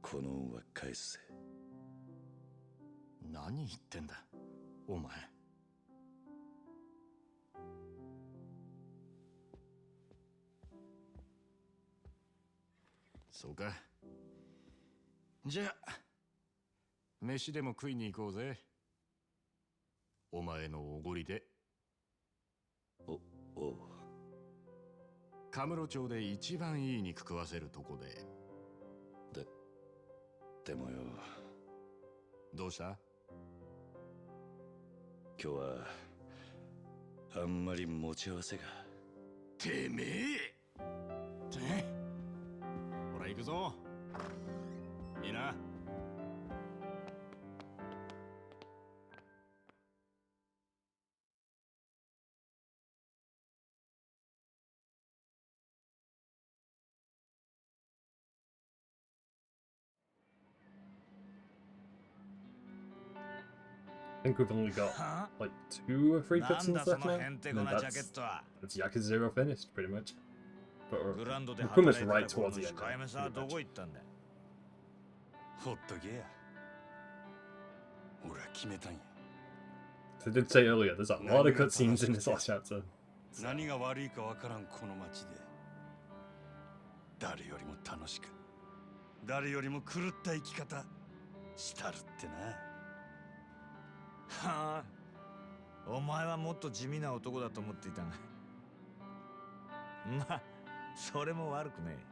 この恩は返すぜ。何言ってんだお前。そうか。じゃあ飯でも食いに行こうぜ。お前のおごりで。おう。カムロ町で一番いい肉食わせるとこで。でもよ。どうした？今日はあんまり持ち合わせが。てめえ。ほら行くぞ。いいな。I think we've only got like 2 or 3 cutscenes left now, and then that's Yakuza 0 finished, pretty much. But we're pretty much right towards the end now, pretty much. ほっとけや。俺は決めたんや。 So I did say earlier, there's a lot of cutscenes in this last chapter. 何が悪いかわからんこの街で、誰よりも楽しく、誰よりも狂った生き方したるってな。はあ、お前はもっと地味な男だと思っていたが、まあそれも悪くねえ。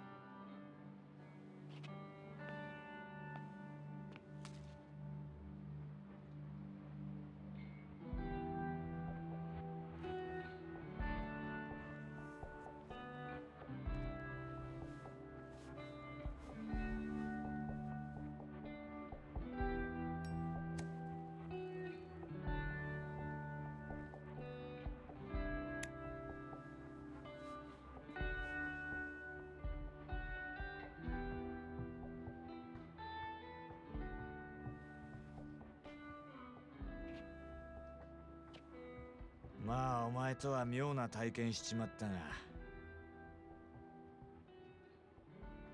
まあお前とは妙な体験しちまったが、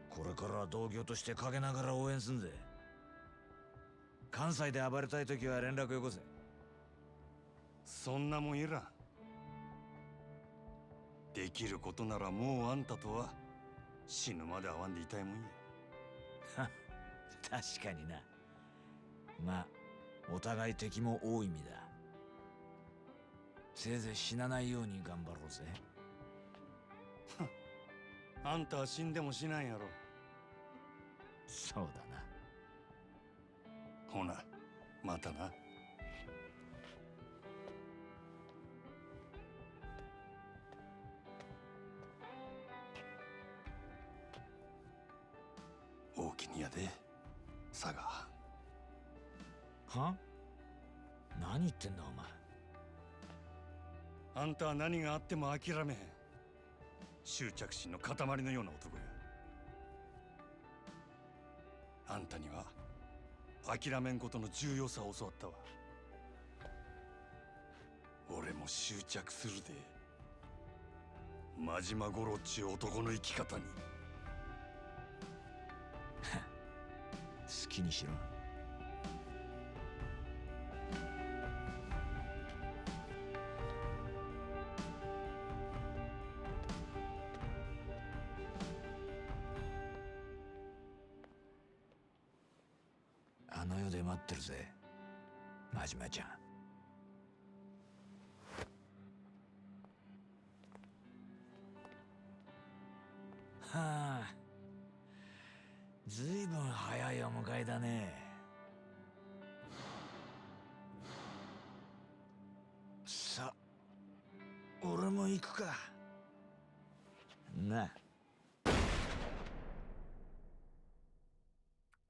これからは同業として陰ながら応援すんぜ。関西で暴れたい時は連絡よこせ。そんなもんいらん。できることならもうあんたとは死ぬまで会わんでいたいもんや。確かにな。まあお互い敵も多い意味だ。せいぜい死なないように頑張ろうぜ。あんたは死んでもしないやろ。そうだな。ほな、またな。大きにやで、佐賀。は？何言ってんだお前。あんたは何があっても諦めへん。執着心の塊のような男や。あんたには諦めんことの重要さを教わったわ。俺も執着するで。真島五郎っちゅう男の生き方に。好きにしろ。あの世で待ってるぜ、真島ちゃん。はあ、ずいぶん早いお迎えだね。さ、俺も行くか。な。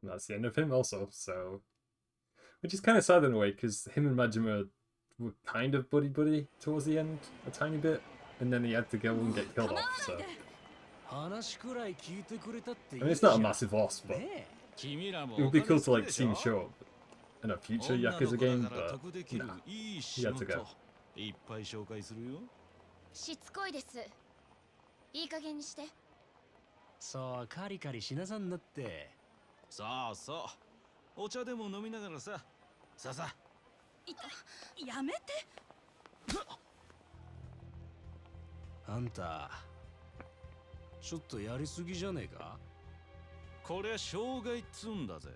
And that's the end of him also, so... Which is kind of sad in a way, because him and Majima were kind of buddy-buddy towards the end, a tiny bit, and then he had to go and get killed off, so... I mean, it's not a massive loss, but... It would be cool to, like, see him show up in a future Yakuza game, but... Nah, he had to go. しつこいです。いい加減にして。そうカリカリしなさんなって。そうそう、お茶でも飲みながらさ。さあさあ。やめて。あんたちょっとやりすぎじゃねえか。こりゃ障害っつんだぜ。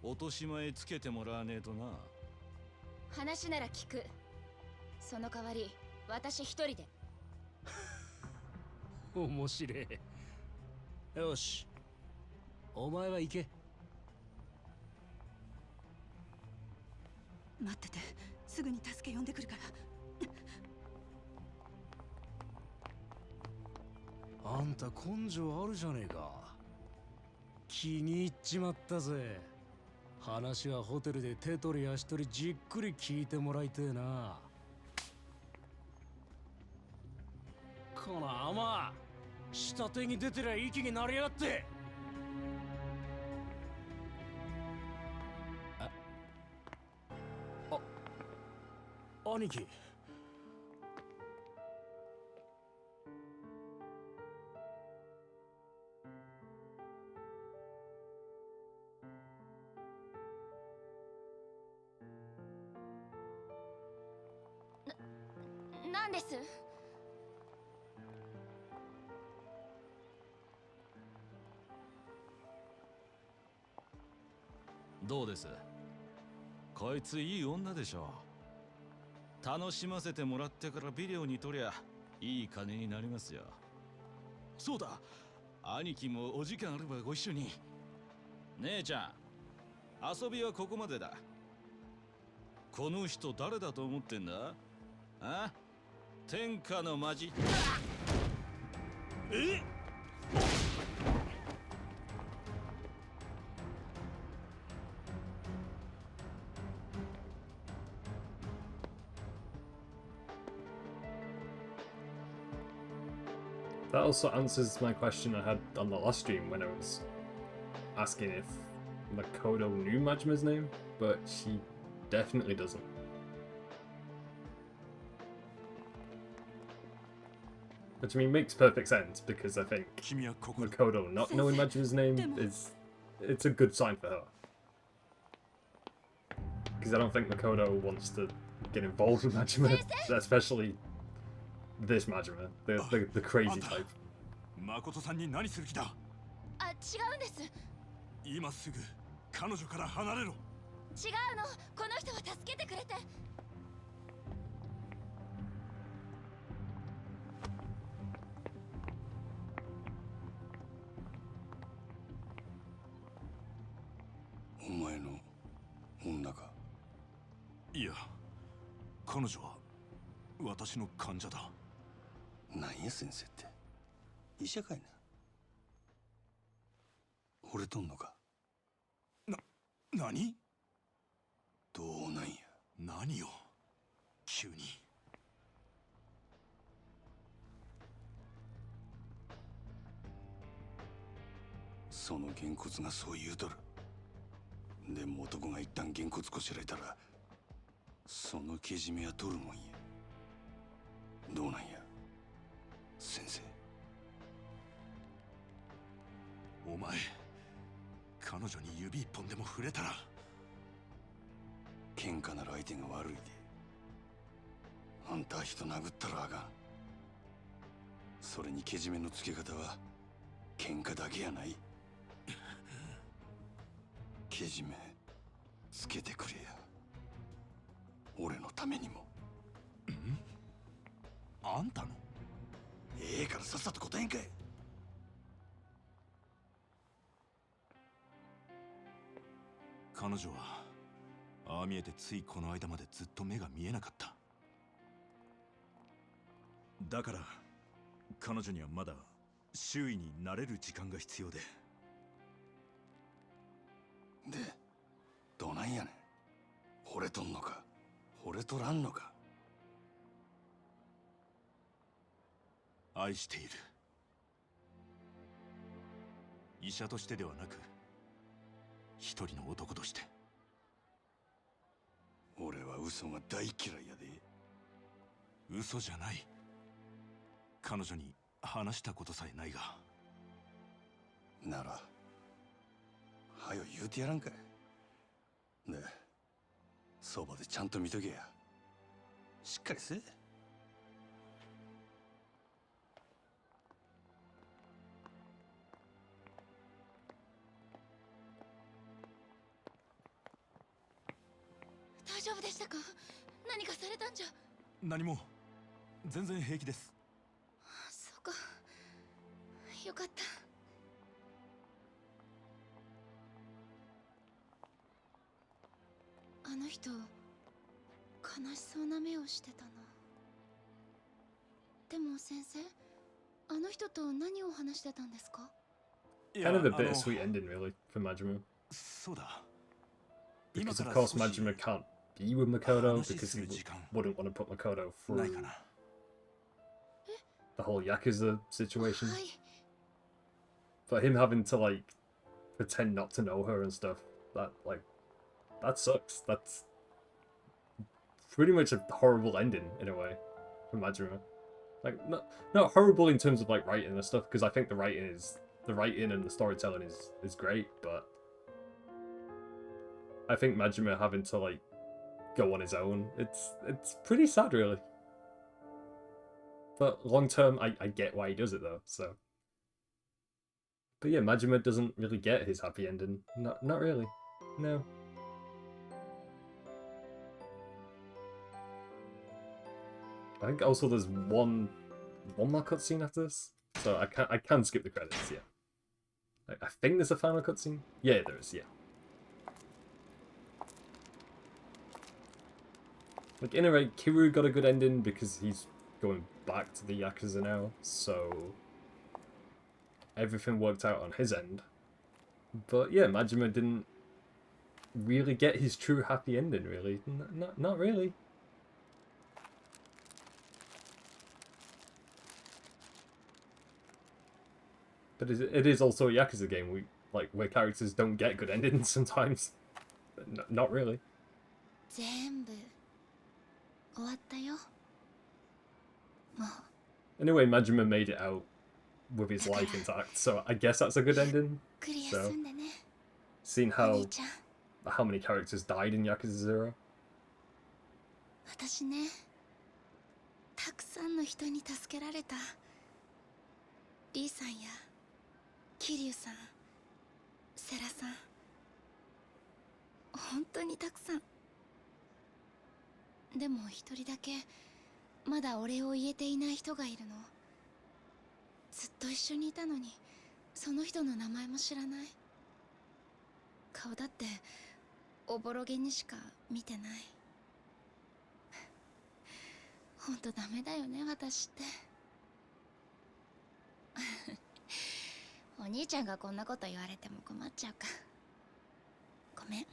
落とし前つけてもらわねえとな。話なら聞く。その代わり私一人で。面白い。よし、お前は行け。待ってて、すぐに助け呼んでくるから。あんた根性あるじゃねえか。気に入っちまったぜ。話はホテルで手取り足取りじっくり聞いてもらいてえな。この甘下手に出てりゃ息になりやがって。兄貴。なんです？どうです？こいついい女でしょ。楽しませてもらってからビデオに撮りゃいい金になりますよ。そうだ、兄貴もお時間あればご一緒に。姉ちゃん、遊びはここまでだ。この人誰だと思ってんだ？あ？天下のマジ。え？That also answers my question I had on the last stream when I was asking if Makoto knew Majima's name, but she definitely doesn't. Which I mean makes perfect sense because I think Makoto not knowing Majima's name it's a good sign for her. Because I don't think Makoto wants to get involved with Majima, especially this Majima, the crazy type. 誠さんに何する気だ？あ、違うんです。今すぐ彼女から離れろ。違うの。この人は助けてくれて。お前の女か？いや、彼女は私の患者だ。なんや先生って。医者かいな。惚れとんのか？何？どうなんや。何よ、急に。そのげんこつがそう言うとる。でも男が一旦げんこつこしらえたらそのけじめは取るもんや。どうなんや先生。お前、彼女に指一本でも触れたら。喧嘩なら相手が悪いで。あんた人殴ったらあかん。それにけじめのつけ方は喧嘩だけやない。けじめつけてくれや。俺のためにも。あんたの？ええからさっさと答えんかい。彼女はああ見えてついこの間までずっと目が見えなかった。だから彼女にはまだ周囲に慣れる時間が必要で。で、どないやねん。惚れとんのか惚れとらんのか。愛している。医者としてではなく一人の男として。俺は嘘が大嫌いやで。嘘じゃない。彼女に話したことさえないが。ならはよ言うてやらんかい。で、そばでちゃんと見とけや。しっかりせえ。大丈夫でしたか？何かされたんじゃ。何も、全然平気です。そうか、よかった。あの人、悲しそうな目をしてたな。でも先生、あの人と何を話してたんですか？ Kind of a bittersweet ending, really, for Majima. そうだ。 Because of course Majima can't be with Makoto because he wouldn't want to put Makoto through the whole Yakuza situation. But him having to like pretend not to know her and stuff, that sucks. That's pretty much a horrible ending in a way for Majima. Like not horrible in terms of like writing and stuff, because I think the writing and the storytelling is great, but I think Majima having to like go on his own, it's pretty sad really. But long term, I get why he does it though. So, but yeah, Majima doesn't really get his happy ending. Not really. No. I think also there's one more cutscene after this, so I can skip the credits. Yeah. I think there's a final cutscene. Yeah, there is. Yeah. Like in a way, Kiryu got a good ending because he's going back to the Yakuza now, so everything worked out on his end. But yeah, Majima didn't really get his true happy ending, really. Not really. But it is also a Yakuza game where characters don't get good endings sometimes. Not really. 全部終わったよ。もう Anyway, Majima made it out with his life intact, so I guess that's a good ending. ゆっくり So, 休んでね。 seeing お兄ちゃん、 how many characters died in Yakuza 0. 私ね、たくさんの人に助けられた。リーさんや桐生さん、世良さん、本当にたくさん。でも一人だけまだお礼を言えていない人がいるの。ずっと一緒にいたのに、その人の名前も知らない。顔だっておぼろげにしか見てない。ほんとダメだよね、私って。お兄ちゃんがこんなこと言われても困っちゃうか。ごめん。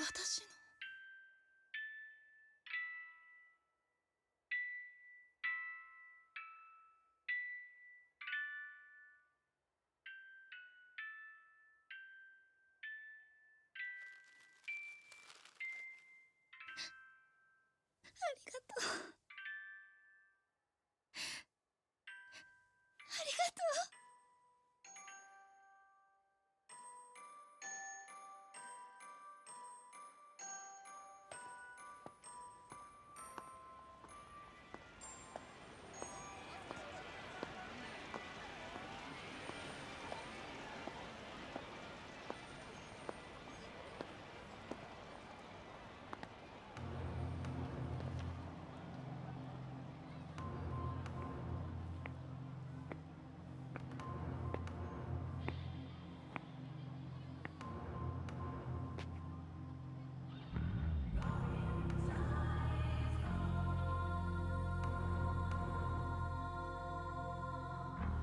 私のありがとう。ありがとう。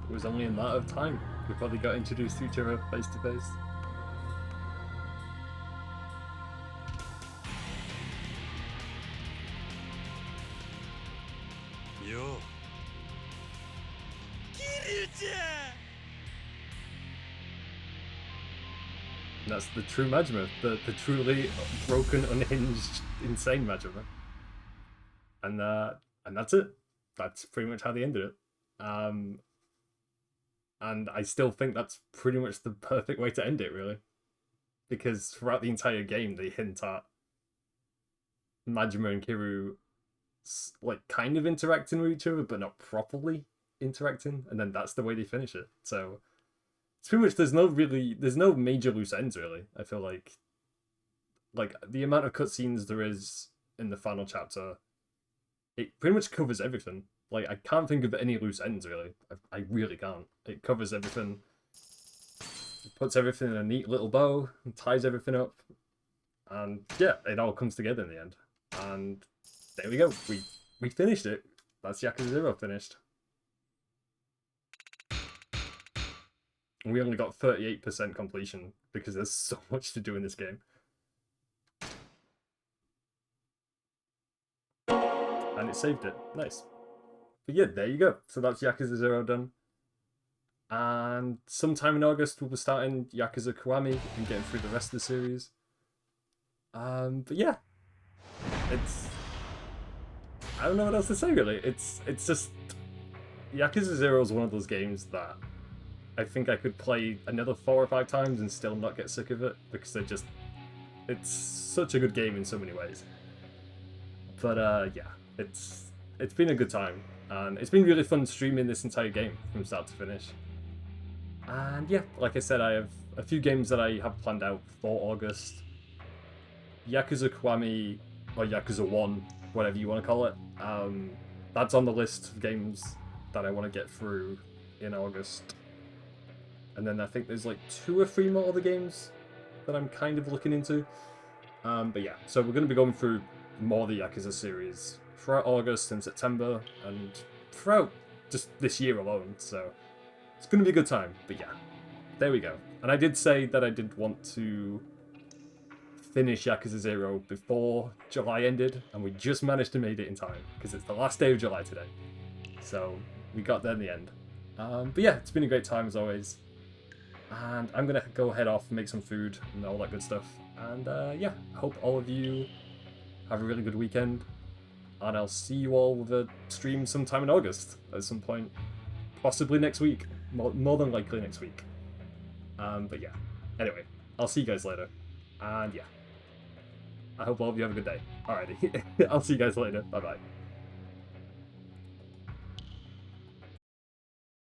It was only a matter of time. We probably got introduced to each other face to face. Yo. Kiryu-chan! And that's the true Majima, the truly broken, unhinged, insane Majima. And that's it. that's pretty much how they ended it. And I still think that's pretty much the perfect way to end it, really. Because throughout the entire game, they hint at Majima and Kiryu, like, kind of interacting with each other, but not properly interacting, and then that's the way they finish it. So it's pretty much there's no major loose ends, really. I feel like the amount of cutscenes there is in the final chapter, it pretty much covers everything. Like, I can't think of any loose ends, really. I really can't. It covers everything. It puts everything in a neat little bow and ties everything up. And yeah, it all comes together in the end. And there we go. We finished it. That's Yakuza 0 finished. And we only got 38% completion because there's so much to do in this game. And it saved it. Nice. But yeah, there you go. So that's Yakuza 0 done. And sometime in August, we'll be starting Yakuza Kiwami and getting through the rest of the series. But yeah, I don't know what else to say, really. It's just, Yakuza 0 is one of those games that I think I could play another 4 or 5 times and still not get sick of it, because it's such a good game in so many ways. But yeah, it's been a good time, and it's been really fun streaming this entire game from start to finish. And yeah, like I said, I have a few games that I have planned out for August. Yakuza Kiwami, or Yakuza 1, whatever you want to call it. That's on the list of games that I want to get through in August. And then I think there's like 2 or 3 more other games that I'm kind of looking into. But yeah, so we're going to be going through more of the Yakuza series throughout August and September, and throughout just this year alone, so it's going to be a good time. But yeah, there we go. And I did say that I did want to finish Yakuza 0 before July ended, and we just managed to make it in time, because it's the last day of July today. So we got there in the end. But yeah, it's been a great time as always. And I'm going to go head off and make some food and all that good stuff. And yeah, I hope all of you have a really good weekend. And I'll see you all with a stream sometime in August at some point. Possibly next week. More than likely next week. But yeah. Anyway, I'll see you guys later. And yeah. I hope all of you have a good day. Alrighty. I'll see you guys later. Bye-bye.